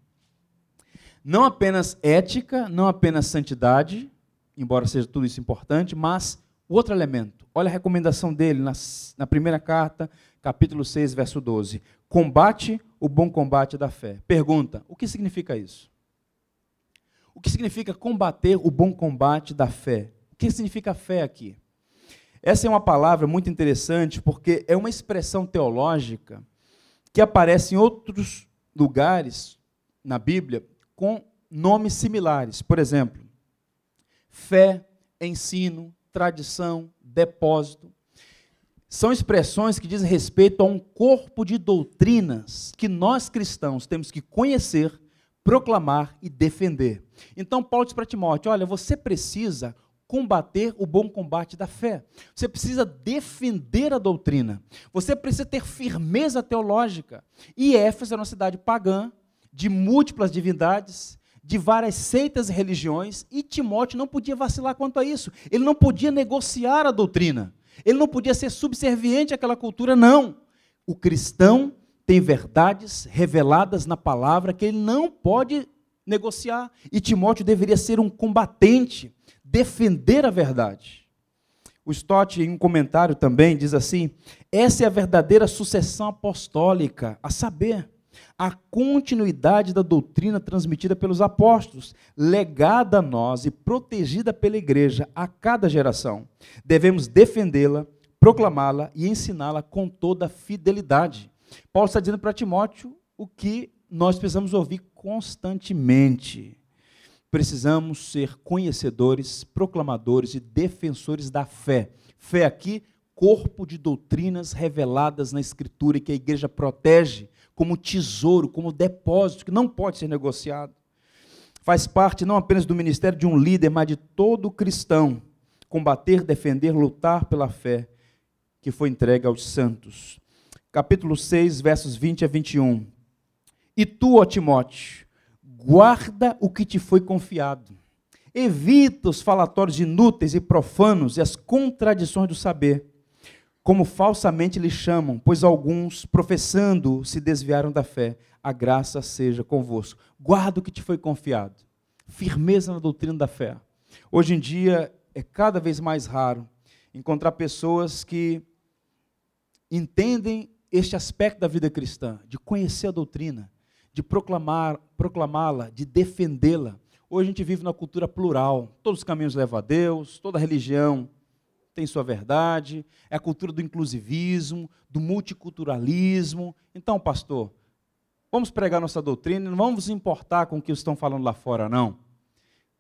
Não apenas ética, não apenas santidade, embora seja tudo isso importante, mas o outro elemento. Olha a recomendação dele na primeira carta, capítulo 6, verso 12. Combate o bom combate da fé. Pergunta, o que significa isso? O que significa combater o bom combate da fé? O que significa fé aqui? Essa é uma palavra muito interessante, porque é uma expressão teológica que aparece em outros lugares na Bíblia com nomes similares. Por exemplo, fé, ensino, tradição, depósito. São expressões que dizem respeito a um corpo de doutrinas que nós cristãos temos que conhecer, proclamar e defender. Então, Paulo diz para Timóteo, olha, você precisa combater o bom combate da fé. Você precisa defender a doutrina. Você precisa ter firmeza teológica. E Éfeso era uma cidade pagã, de múltiplas divindades, de várias seitas e religiões, e Timóteo não podia vacilar quanto a isso. Ele não podia negociar a doutrina. Ele não podia ser subserviente àquela cultura, não. O cristão tem verdades reveladas na palavra que ele não pode negociar. E Timóteo deveria ser um combatente, defender a verdade. O Stott, em um comentário também, diz assim, essa é a verdadeira sucessão apostólica, a saber, a continuidade da doutrina transmitida pelos apóstolos, legada a nós e protegida pela igreja a cada geração. Devemos defendê-la, proclamá-la e ensiná-la com toda fidelidade. Paulo está dizendo para Timóteo o que nós precisamos ouvir constantemente. Precisamos ser conhecedores, proclamadores e defensores da fé. Fé aqui, corpo de doutrinas reveladas na Escritura e que a igreja protege como tesouro, como depósito, que não pode ser negociado. Faz parte não apenas do ministério de um líder, mas de todo cristão, combater, defender, lutar pela fé que foi entregue aos santos. Capítulo 6, versos 20 a 21. E tu, ó Timóteo, guarda o que te foi confiado. Evita os falatórios inúteis e profanos e as contradições do saber, como falsamente lhe chamam, pois alguns, professando, se desviaram da fé. A graça seja convosco. Guarda o que te foi confiado. Firmeza na doutrina da fé. Hoje em dia, é cada vez mais raro encontrar pessoas que entendem este aspecto da vida cristã, de conhecer a doutrina, de proclamá-la, de defendê-la. Hoje a gente vive numa cultura plural. Todos os caminhos levam a Deus, toda religião tem sua verdade, é a cultura do inclusivismo, do multiculturalismo. Então, pastor, vamos pregar nossa doutrina e não vamos nos importar com o que estão falando lá fora, não.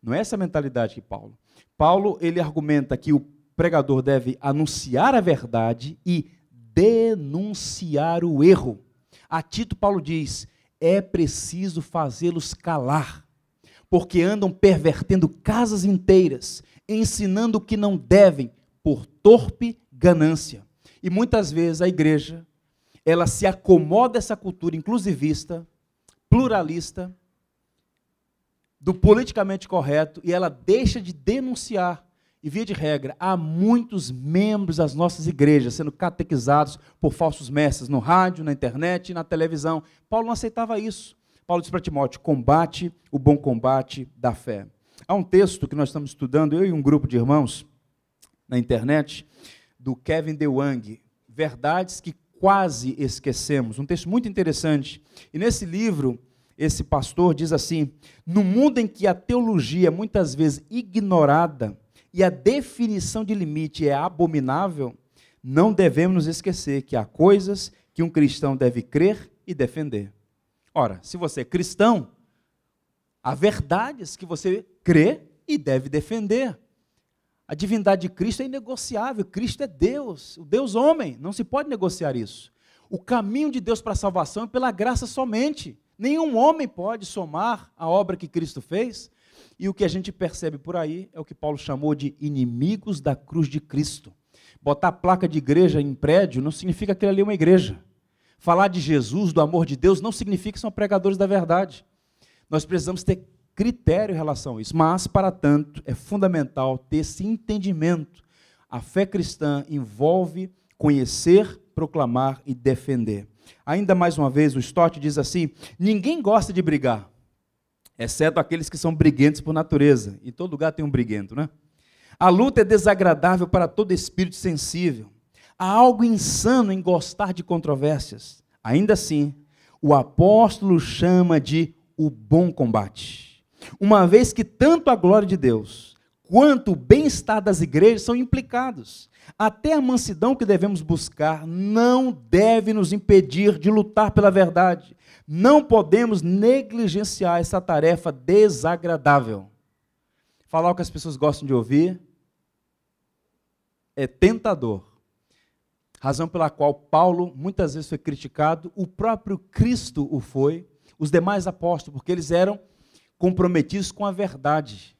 Não é essa a mentalidade de Paulo. Paulo, ele argumenta que o pregador deve anunciar a verdade e denunciar o erro. A Tito, Paulo diz, é preciso fazê-los calar, porque andam pervertendo casas inteiras, ensinando o que não devem, por torpe ganância. E muitas vezes a igreja, ela se acomoda a essa cultura inclusivista, pluralista, do politicamente correto, e ela deixa de denunciar. E via de regra, há muitos membros das nossas igrejas sendo catequizados por falsos mestres no rádio, na internet e na televisão. Paulo não aceitava isso. Paulo disse para Timóteo, combate o bom combate da fé. Há um texto que nós estamos estudando, eu e um grupo de irmãos, na internet, do Kevin DeWang, Verdades que Quase Esquecemos, um texto muito interessante. E nesse livro, esse pastor diz assim, no mundo em que a teologia é muitas vezes ignorada e a definição de limite é abominável, não devemos nos esquecer que há coisas que um cristão deve crer e defender. Ora, se você é cristão, há verdades que você crê e deve defender. A divindade de Cristo é inegociável, Cristo é Deus, o Deus homem, não se pode negociar isso. O caminho de Deus para a salvação é pela graça somente. Nenhum homem pode somar a obra que Cristo fez. E o que a gente percebe por aí é o que Paulo chamou de inimigos da cruz de Cristo. Botar placa de igreja em prédio não significa que ali é uma igreja. Falar de Jesus, do amor de Deus, não significa que são pregadores da verdade. Nós precisamos ter critério em relação a isso. Mas, para tanto, é fundamental ter esse entendimento. A fé cristã envolve conhecer, proclamar e defender. Ainda mais uma vez, o Stott diz assim: ninguém gosta de brigar, exceto aqueles que são briguentos por natureza. Em todo lugar tem um briguento, né? A luta é desagradável para todo espírito sensível. Há algo insano em gostar de controvérsias. Ainda assim, o apóstolo chama de o bom combate. Uma vez que tanto a glória de Deus quanto o bem-estar das igrejas são implicados. Até a mansidão que devemos buscar não deve nos impedir de lutar pela verdade. Não podemos negligenciar essa tarefa desagradável. Falar o que as pessoas gostam de ouvir é tentador. Razão pela qual Paulo muitas vezes foi criticado, o próprio Cristo o foi, os demais apóstolos, porque eles eram comprometidos com a verdade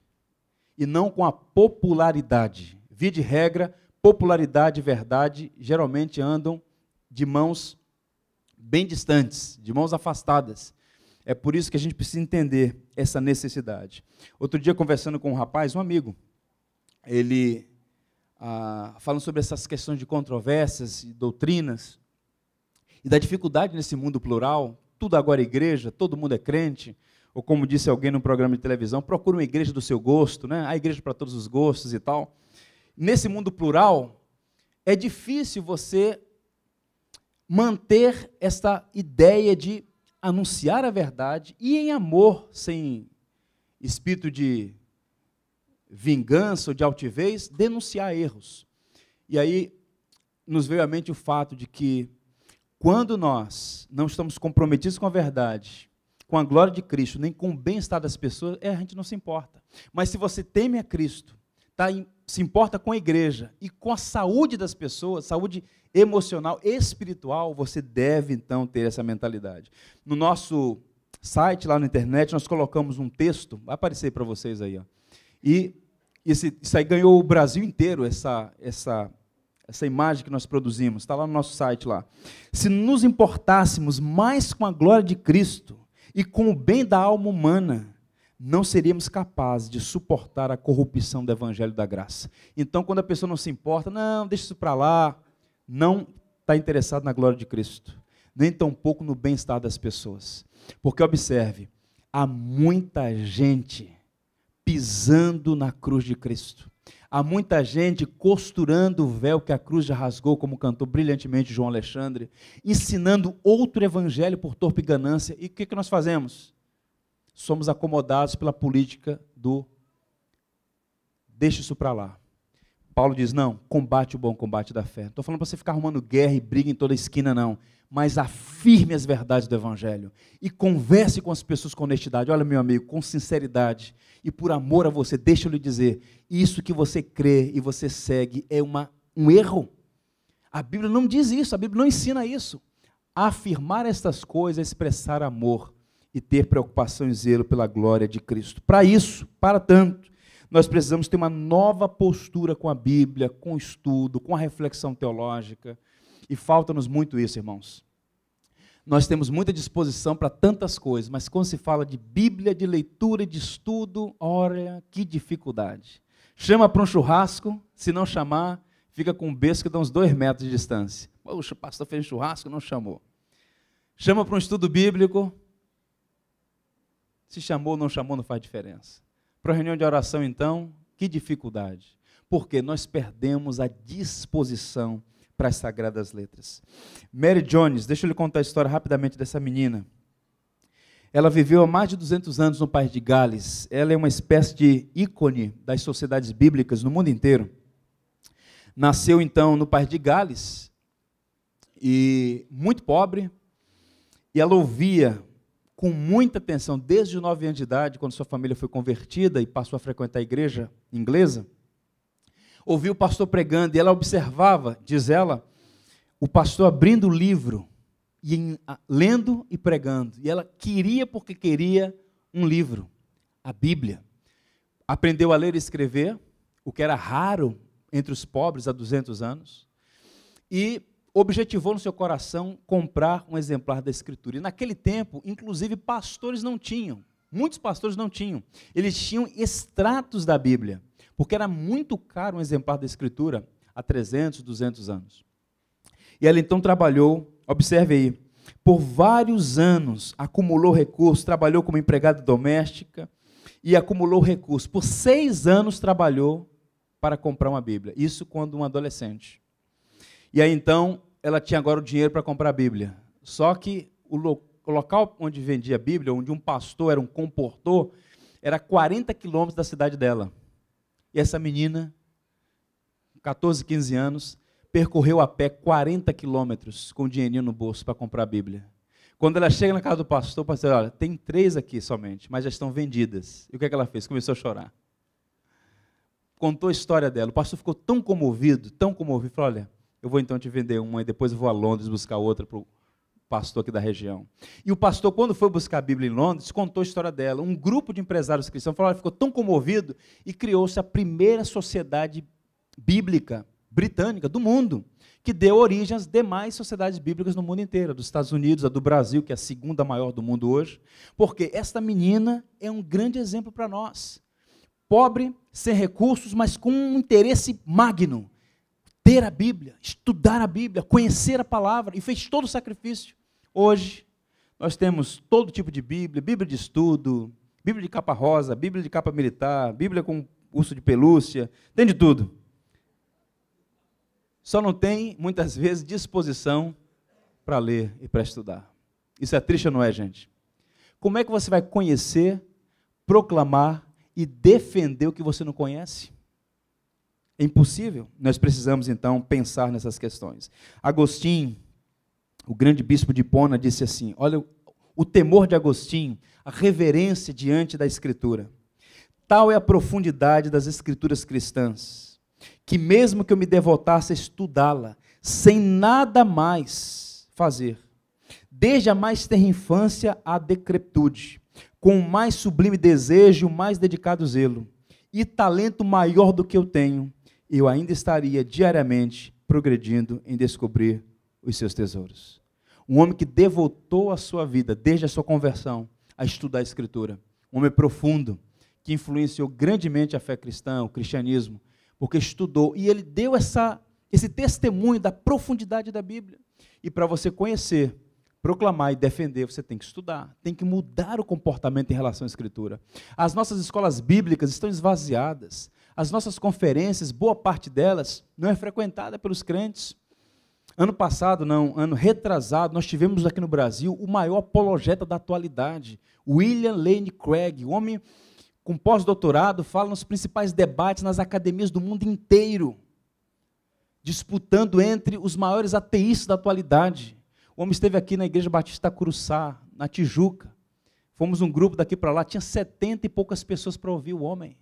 e não com a popularidade. Via de regra, popularidade e verdade geralmente andam de mãos bem distantes, de mãos afastadas. É por isso que a gente precisa entender essa necessidade. Outro dia, conversando com um rapaz, um amigo, ele, falando sobre essas questões de controvérsias e doutrinas, e da dificuldade nesse mundo plural, tudo agora é igreja, todo mundo é crente, ou como disse alguém num programa de televisão, procura uma igreja do seu gosto, né? Há igreja para todos os gostos e tal. Nesse mundo plural, é difícil você manter essa ideia de anunciar a verdade e em amor, sem espírito de vingança ou de altivez, denunciar erros. E aí nos veio à mente o fato de que quando nós não estamos comprometidos com a verdade, com a glória de Cristo, nem com o bem-estar das pessoas, a gente não se importa. Mas se você teme a Cristo, se importa com a igreja e com a saúde das pessoas, saúde emocional, espiritual, você deve então ter essa mentalidade. No nosso site, lá na internet, nós colocamos um texto, vai aparecer para vocês aí, ó. E isso aí ganhou o Brasil inteiro, essa imagem que nós produzimos, está lá no nosso site lá. Se nos importássemos mais com a glória de Cristo e com o bem da alma humana, não seríamos capazes de suportar a corrupção do evangelho da graça. Então, quando a pessoa não se importa, não, deixa isso para lá, não está interessado na glória de Cristo, nem tampouco no bem-estar das pessoas. Porque, observe, há muita gente pisando na cruz de Cristo. Há muita gente costurando o véu que a cruz já rasgou, como cantou brilhantemente João Alexandre, ensinando outro evangelho por torpe ganância. E o que nós fazemos? Somos acomodados pela política do deixa isso para lá. Paulo diz, não, combate o bom combate da fé. Não estou falando para você ficar arrumando guerra e briga em toda esquina, não. Mas afirme as verdades do evangelho. E converse com as pessoas com honestidade. Olha, meu amigo, com sinceridade. E por amor a você, deixa eu lhe dizer, isso que você crê e você segue é um erro. A Bíblia não diz isso, a Bíblia não ensina isso. Afirmar estas coisas é expressar amor e ter preocupação e zelo pela glória de Cristo. Para isso, para tanto, nós precisamos ter uma nova postura com a Bíblia, com o estudo, com a reflexão teológica, e falta-nos muito isso, irmãos. Nós temos muita disposição para tantas coisas, mas quando se fala de Bíblia, de leitura e de estudo, olha que dificuldade. Chama para um churrasco, se não chamar, fica com um beijo que dá uns 2 metros de distância. Poxa, o pastor fez churrasco, não chamou. Chama para um estudo bíblico, se chamou ou não chamou, não faz diferença. Para a reunião de oração, então, que dificuldade. Porque nós perdemos a disposição para as Sagradas Letras. Mary Jones, deixa eu lhe contar a história rapidamente dessa menina. Ela viveu há mais de 200 anos no país de Gales. Ela é uma espécie de ícone das sociedades bíblicas no mundo inteiro. Nasceu, então, no país de Gales, e muito pobre, e ela ouvia com muita atenção, desde os 9 anos de idade, quando sua família foi convertida e passou a frequentar a igreja inglesa, ouviu o pastor pregando, e ela observava, diz ela, o pastor abrindo o livro, e lendo e pregando, e ela queria, porque queria, um livro, a Bíblia. Aprendeu a ler e escrever, o que era raro entre os pobres há 200 anos, e objetivou no seu coração comprar um exemplar da Escritura. E naquele tempo, inclusive, pastores não tinham, muitos pastores não tinham, eles tinham extratos da Bíblia, porque era muito caro um exemplar da Escritura há 300, 200 anos. E ela então trabalhou, observe aí, por vários anos acumulou recursos, trabalhou como empregada doméstica e acumulou recursos. Por 6 anos trabalhou para comprar uma Bíblia, isso quando um adolescente. E aí então, ela tinha agora o dinheiro para comprar a Bíblia. Só que o local onde vendia a Bíblia, onde um pastor era um comportor, era 40 quilômetros da cidade dela. E essa menina, 14, 15 anos, percorreu a pé 40 quilômetros com o dinheirinho no bolso para comprar a Bíblia. Quando ela chega na casa do pastor, o pastor, olha, tem 3 aqui somente, mas já estão vendidas. E o que é que ela fez? Começou a chorar. Contou a história dela. O pastor ficou tão comovido, falou, olha, eu vou então te vender uma e depois eu vou a Londres buscar outra para o pastor aqui da região. E o pastor, quando foi buscar a Bíblia em Londres, contou a história dela. Um grupo de empresários cristãos falou, olha, ficou tão comovido e criou-se a primeira sociedade bíblica britânica do mundo, que deu origem às demais sociedades bíblicas no mundo inteiro, dos Estados Unidos, a do Brasil, que é a segunda maior do mundo hoje, porque esta menina é um grande exemplo para nós. Pobre, sem recursos, mas com um interesse magno, ter a Bíblia, estudar a Bíblia, conhecer a palavra, e fez todo o sacrifício. Hoje, nós temos todo tipo de Bíblia, Bíblia de estudo, Bíblia de capa rosa, Bíblia de capa militar, Bíblia com urso de pelúcia, tem de tudo. Só não tem, muitas vezes, disposição para ler e para estudar. Isso é triste ou não é, gente? Como é que você vai conhecer, proclamar e defender o que você não conhece? É impossível. Nós precisamos, então, pensar nessas questões. Agostinho, o grande bispo de Hipona, disse assim, olha, o temor de Agostinho, a reverência diante da Escritura. Tal é a profundidade das Escrituras cristãs, que mesmo que eu me devotasse a estudá-la, sem nada mais fazer, desde a mais tenra infância à decrepitude, com o mais sublime desejo, o mais dedicado zelo, e talento maior do que eu tenho, eu ainda estaria diariamente progredindo em descobrir os seus tesouros. Um homem que devotou a sua vida, desde a sua conversão, a estudar a Escritura. Um homem profundo, que influenciou grandemente a fé cristã, o cristianismo, porque estudou, e ele deu esse testemunho da profundidade da Bíblia. E para você conhecer, proclamar e defender, você tem que estudar, tem que mudar o comportamento em relação à Escritura. As nossas escolas bíblicas estão esvaziadas, as nossas conferências, boa parte delas, não é frequentada pelos crentes. Ano passado, não, ano retrasado, nós tivemos aqui no Brasil o maior apologeta da atualidade, William Lane Craig, o homem com pós-doutorado, fala nos principais debates nas academias do mundo inteiro, disputando entre os maiores ateístas da atualidade. O homem esteve aqui na Igreja Batista Curuçá, na Tijuca. Fomos um grupo daqui para lá, tinha 70 e poucas pessoas para ouvir o homem.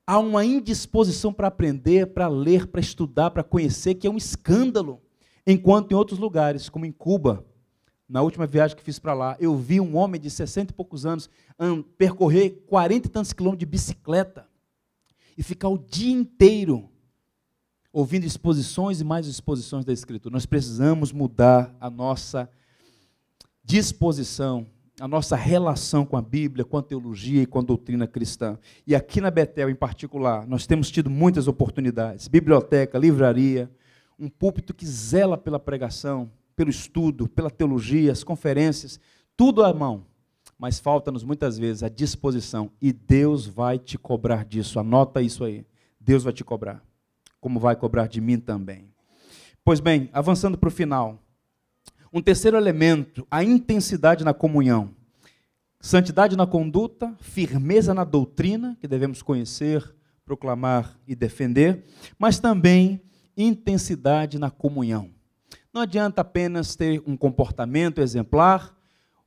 Há uma indisposição para aprender, para ler, para estudar, para conhecer, que é um escândalo. Enquanto em outros lugares, como em Cuba, na última viagem que fiz para lá, eu vi um homem de 60 e poucos anos percorrer 40 e tantos quilômetros de bicicleta e ficar o dia inteiro ouvindo exposições e mais exposições da Escritura. Nós precisamos mudar a nossa disposição, a nossa relação com a Bíblia, com a teologia e com a doutrina cristã. E aqui na Betel, em particular, nós temos tido muitas oportunidades. Biblioteca, livraria, um púlpito que zela pela pregação, pelo estudo, pela teologia, as conferências, tudo à mão. Mas falta-nos muitas vezes a disposição. E Deus vai te cobrar disso. Anota isso aí. Deus vai te cobrar. Como vai cobrar de mim também. Pois bem, avançando para o final. Um terceiro elemento, a intensidade na comunhão. Santidade na conduta, firmeza na doutrina, que devemos conhecer, proclamar e defender, mas também intensidade na comunhão. Não adianta apenas ter um comportamento exemplar,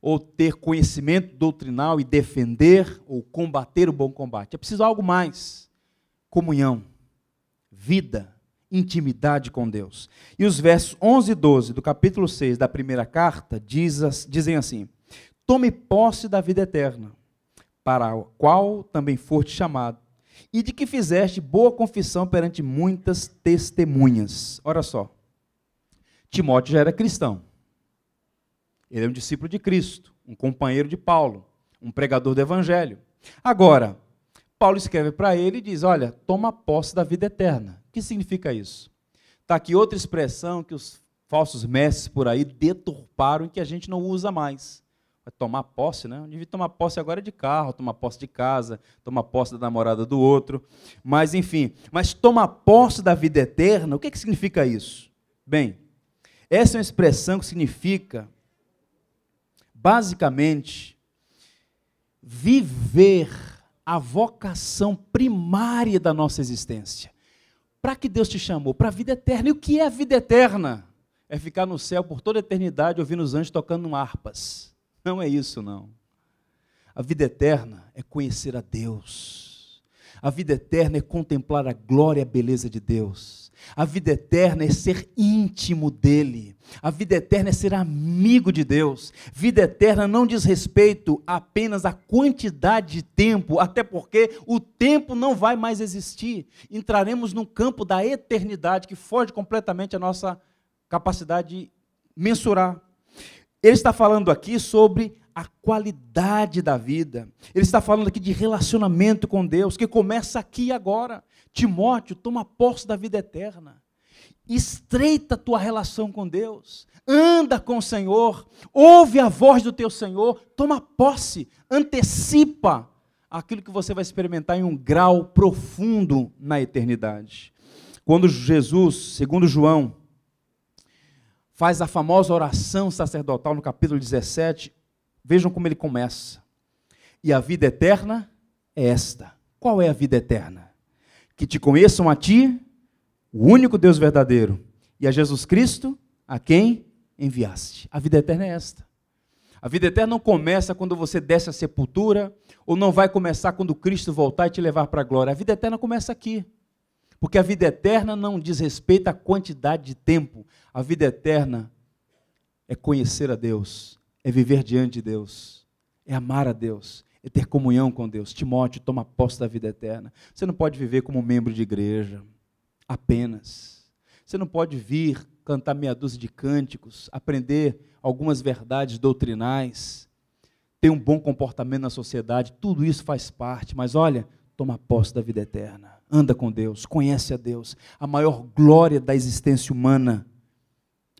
ou ter conhecimento doutrinal e defender ou combater o bom combate. É preciso algo mais. Comunhão, vida, intimidade com Deus. E os versos 11 e 12 do capítulo 6 da primeira carta dizem assim: tome posse da vida eterna, para a qual também foste chamado, e de que fizeste boa confissão perante muitas testemunhas. Olha só, Timóteo já era cristão. Ele é um discípulo de Cristo, um companheiro de Paulo, um pregador do Evangelho. Agora, Paulo escreve para ele e diz, olha, toma posse da vida eterna. O que significa isso? Está aqui outra expressão que os falsos mestres por aí deturparam e que a gente não usa mais. Vai tomar posse, né? Eu devia tomar posse agora de carro, tomar posse de casa, tomar posse da namorada do outro. Mas, enfim, mas tomar posse da vida eterna, o que significa isso? Bem, essa é uma expressão que significa basicamente, viver a vocação primária da nossa existência. Para que Deus te chamou? Para a vida eterna. E o que é a vida eterna? É ficar no céu por toda a eternidade ouvindo os anjos tocando harpas. Não é isso, não. A vida eterna é conhecer a Deus. A vida eterna é contemplar a glória e a beleza de Deus. A vida eterna é ser íntimo dele. A vida eterna é ser amigo de Deus. Vida eterna não diz respeito apenas à quantidade de tempo, até porque o tempo não vai mais existir. Entraremos num campo da eternidade que foge completamente à nossa capacidade de mensurar. Ele está falando aqui sobre a qualidade da vida. Ele está falando aqui de relacionamento com Deus, que começa aqui e agora. Timóteo, toma posse da vida eterna. Estreita a tua relação com Deus. Anda com o Senhor. Ouve a voz do teu Senhor. Toma posse. Antecipa aquilo que você vai experimentar em um grau profundo na eternidade. Quando Jesus, segundo João, faz a famosa oração sacerdotal no capítulo 17, vejam como ele começa. E a vida eterna é esta. Qual é a vida eterna? Que te conheçam a ti, o único Deus verdadeiro, e a Jesus Cristo, a quem enviaste. A vida eterna é esta. A vida eterna não começa quando você desce à sepultura, ou não vai começar quando Cristo voltar e te levar para a glória. A vida eterna começa aqui. Porque a vida eterna não diz respeito à quantidade de tempo. A vida eterna é conhecer a Deus, é viver diante de Deus, é amar a Deus, é ter comunhão com Deus. Timóteo, toma posse da vida eterna. Você não pode viver como membro de igreja, apenas. Você não pode vir cantar meia dúzia de cânticos, aprender algumas verdades doutrinais, ter um bom comportamento na sociedade, tudo isso faz parte, mas olha, toma posse da vida eterna. Anda com Deus, conhece a Deus. A maior glória da existência humana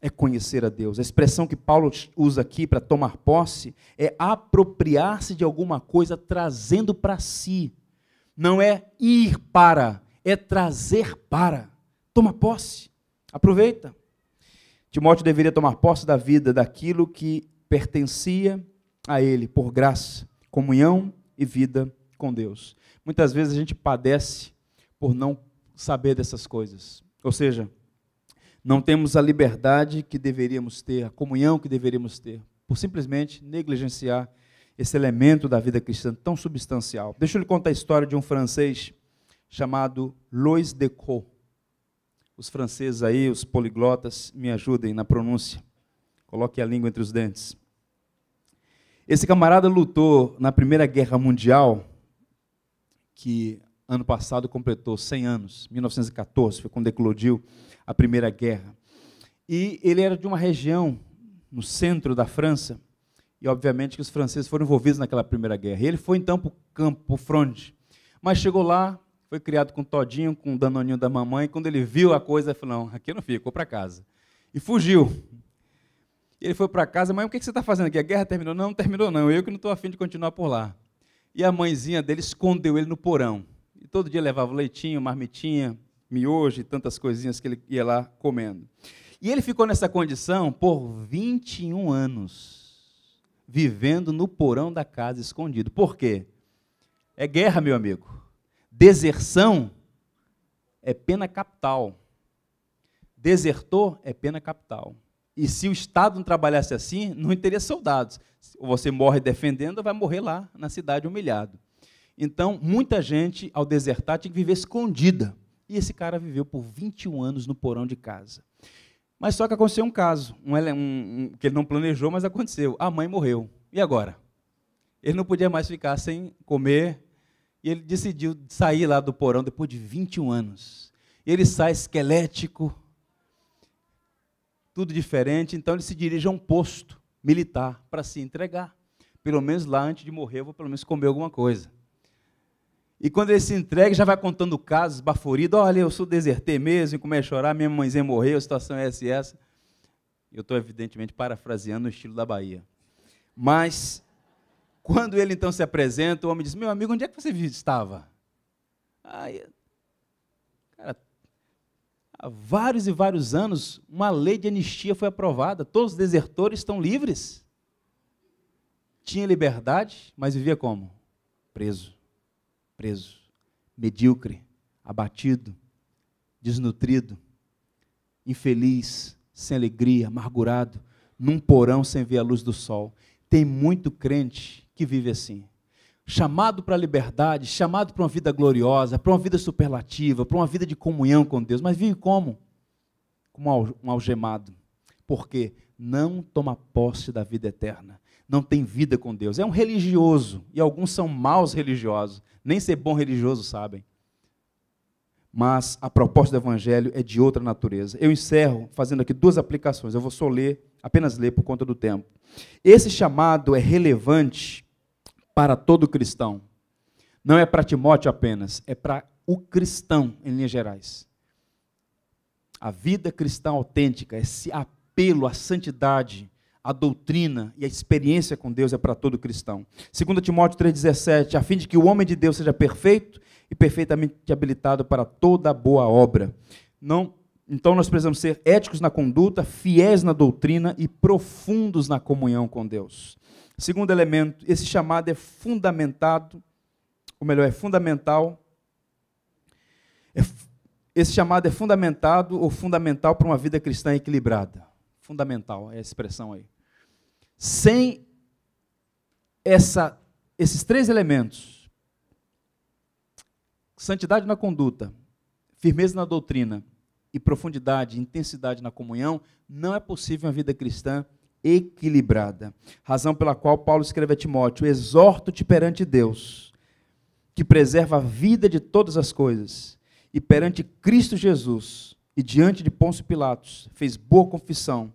é conhecer a Deus. A expressão que Paulo usa aqui para tomar posse é apropriar-se de alguma coisa trazendo para si. Não é ir para, é trazer para. Toma posse, aproveita. Timóteo deveria tomar posse da vida, daquilo que pertencia a ele, por graça, comunhão e vida com Deus. Muitas vezes a gente padece por não saber dessas coisas. Ou seja, não temos a liberdade que deveríamos ter, a comunhão que deveríamos ter, por simplesmente negligenciar esse elemento da vida cristã tão substancial. Deixa eu lhe contar a história de um francês chamado Louis Decaux. Os franceses aí, os poliglotas, me ajudem na pronúncia. Coloque a língua entre os dentes. Esse camarada lutou na Primeira Guerra Mundial, que ano passado completou 100 anos, 1914, foi quando eclodiu a Primeira Guerra. E ele era de uma região no centro da França, e obviamente que os franceses foram envolvidos naquela Primeira Guerra. E ele foi então para o campo, para o fronte, mas chegou lá, foi criado com todinho, com o danoninho da mamãe, e quando ele viu a coisa, ele falou, não, aqui eu não fico, vou para casa. E fugiu. Ele foi para casa, mãe, o que você está fazendo aqui? A guerra terminou? Não, não terminou não, eu que não estou afim de continuar por lá. E a mãezinha dele escondeu ele no porão. E todo dia levava leitinho, marmitinha, miojo e tantas coisinhas que ele ia lá comendo. E ele ficou nessa condição por 21 anos. vivendo no porão da casa, escondido. Por quê? É guerra, meu amigo. Deserção é pena capital. Desertor é pena capital. E se o Estado não trabalhasse assim, não teria soldados. Ou você morre defendendo, ou vai morrer lá na cidade humilhado. Então, muita gente, ao desertar, tinha que viver escondida. E esse cara viveu por 21 anos no porão de casa. Mas só que aconteceu um caso, que ele não planejou, mas aconteceu. A mãe morreu. E agora? Ele não podia mais ficar sem comer, e ele decidiu sair lá do porão depois de 21 anos. E ele sai esquelético, tudo diferente, então ele se dirige a um posto militar para se entregar. Pelo menos lá, antes de morrer, eu vou pelo menos comer alguma coisa. E quando ele se entrega, já vai contando casos, baforido, olha, eu sou desertei mesmo, e começa a chorar, minha mãezinha morreu, a situação é essa e essa. Eu estou, evidentemente, parafraseando no estilo da Bahia. Mas, quando ele então se apresenta, o homem diz, meu amigo, onde é que você estava? Cara, há vários e vários anos, uma lei de anistia foi aprovada, todos os desertores estão livres. Tinha liberdade, mas vivia como? Preso, medíocre, abatido, desnutrido, infeliz, sem alegria, amargurado, num porão sem ver a luz do sol. Tem muito crente que vive assim, chamado para a liberdade, chamado para uma vida gloriosa, para uma vida superlativa, para uma vida de comunhão com Deus, mas vive como? Como um algemado. Por quê? Não toma posse da vida eterna, não tem vida com Deus. É um religioso, e alguns são maus religiosos, nem ser bom religioso sabem. Mas a proposta do Evangelho é de outra natureza. Eu encerro fazendo aqui duas aplicações, eu vou só apenas ler por conta do tempo. Esse chamado é relevante para todo cristão. Não é para Timóteo apenas, é para o cristão, em linhas gerais. A vida cristã autêntica, esse apelo à santidade, a doutrina e a experiência com Deus é para todo cristão. 2 Timóteo 3,17, a fim de que o homem de Deus seja perfeito e perfeitamente habilitado para toda boa obra. Então nós precisamos ser éticos na conduta, fiéis na doutrina e profundos na comunhão com Deus. Segundo elemento, esse chamado é fundamentado, ou melhor, é fundamental. Esse chamado é fundamentado ou fundamental para uma vida cristã equilibrada. Fundamental, é a expressão aí. Sem esses três elementos, santidade na conduta, firmeza na doutrina e profundidade, intensidade na comunhão, não é possível uma vida cristã equilibrada. Razão pela qual Paulo escreve a Timóteo, exorto-te perante Deus, que preserva a vida de todas as coisas, e perante Cristo Jesus, e diante de Pôncio Pilatos, fez boa confissão,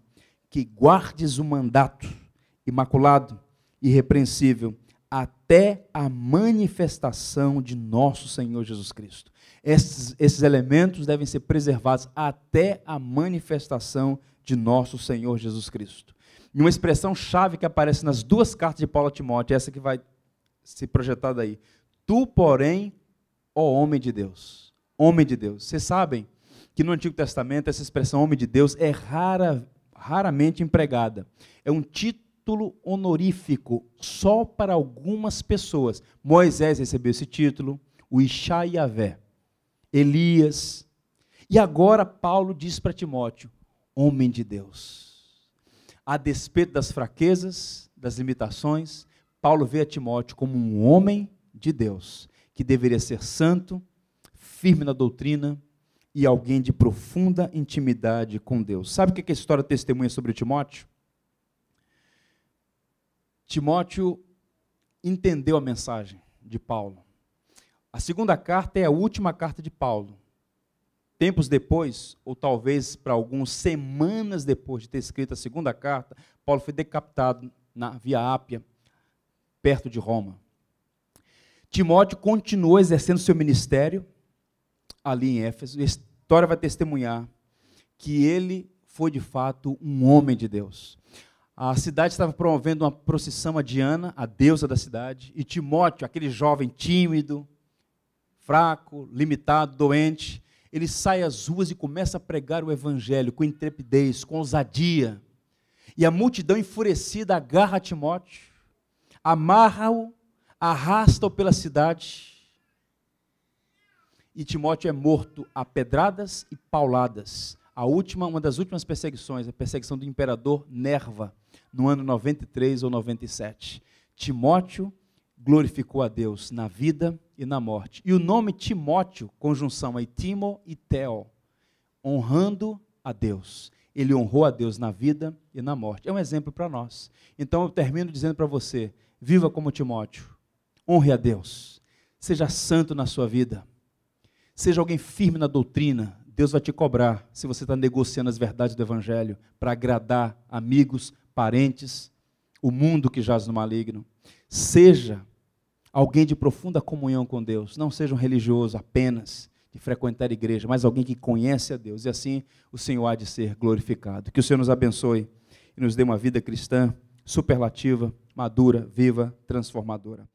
que guardes o mandato imaculado, irrepreensível, até a manifestação de nosso Senhor Jesus Cristo. Esses elementos devem ser preservados até a manifestação de nosso Senhor Jesus Cristo. E uma expressão chave que aparece nas duas cartas de Paulo a Timóteo, essa que vai ser projetada aí. Tu, porém, ó homem de Deus. Homem de Deus. Vocês sabem que no Antigo Testamento essa expressão homem de Deus é raramente empregada. É um título honorífico só para algumas pessoas. Moisés recebeu esse título, o Ishá e Yavé, Elias. E agora Paulo diz para Timóteo, homem de Deus. A despeito das fraquezas, das limitações, Paulo vê a Timóteo como um homem de Deus, que deveria ser santo, firme na doutrina e alguém de profunda intimidade com Deus. Sabe o que a história testemunha sobre Timóteo? Timóteo entendeu a mensagem de Paulo. A segunda carta é a última carta de Paulo. Tempos depois, ou talvez para alguns semanas depois de ter escrito a segunda carta, Paulo foi decapitado na Via Ápia, perto de Roma. Timóteo continuou exercendo seu ministério ali em Éfeso. A história vai testemunhar que ele foi de fato um homem de Deus. A cidade estava promovendo uma procissão a Diana, a deusa da cidade, e Timóteo, aquele jovem tímido, fraco, limitado, doente, ele sai às ruas e começa a pregar o evangelho com intrepidez, com ousadia. E a multidão enfurecida agarra Timóteo, amarra-o, arrasta-o pela cidade. E Timóteo é morto a pedradas e pauladas. Uma das últimas perseguições, a perseguição do imperador Nerva, no ano 93 ou 97. Timóteo glorificou a Deus na vida e na morte. E o nome Timóteo, conjunção aí, Timo e Theo, honrando a Deus. Ele honrou a Deus na vida e na morte. É um exemplo para nós. Então eu termino dizendo para você, viva como Timóteo, honre a Deus, seja santo na sua vida, seja alguém firme na doutrina. Deus vai te cobrar se você está negociando as verdades do Evangelho para agradar amigos, parentes, o mundo que jaz no maligno. Seja alguém de profunda comunhão com Deus, não seja um religioso apenas de frequentar a igreja, mas alguém que conhece a Deus, e assim o Senhor há de ser glorificado. Que o Senhor nos abençoe e nos dê uma vida cristã superlativa, madura, viva, transformadora.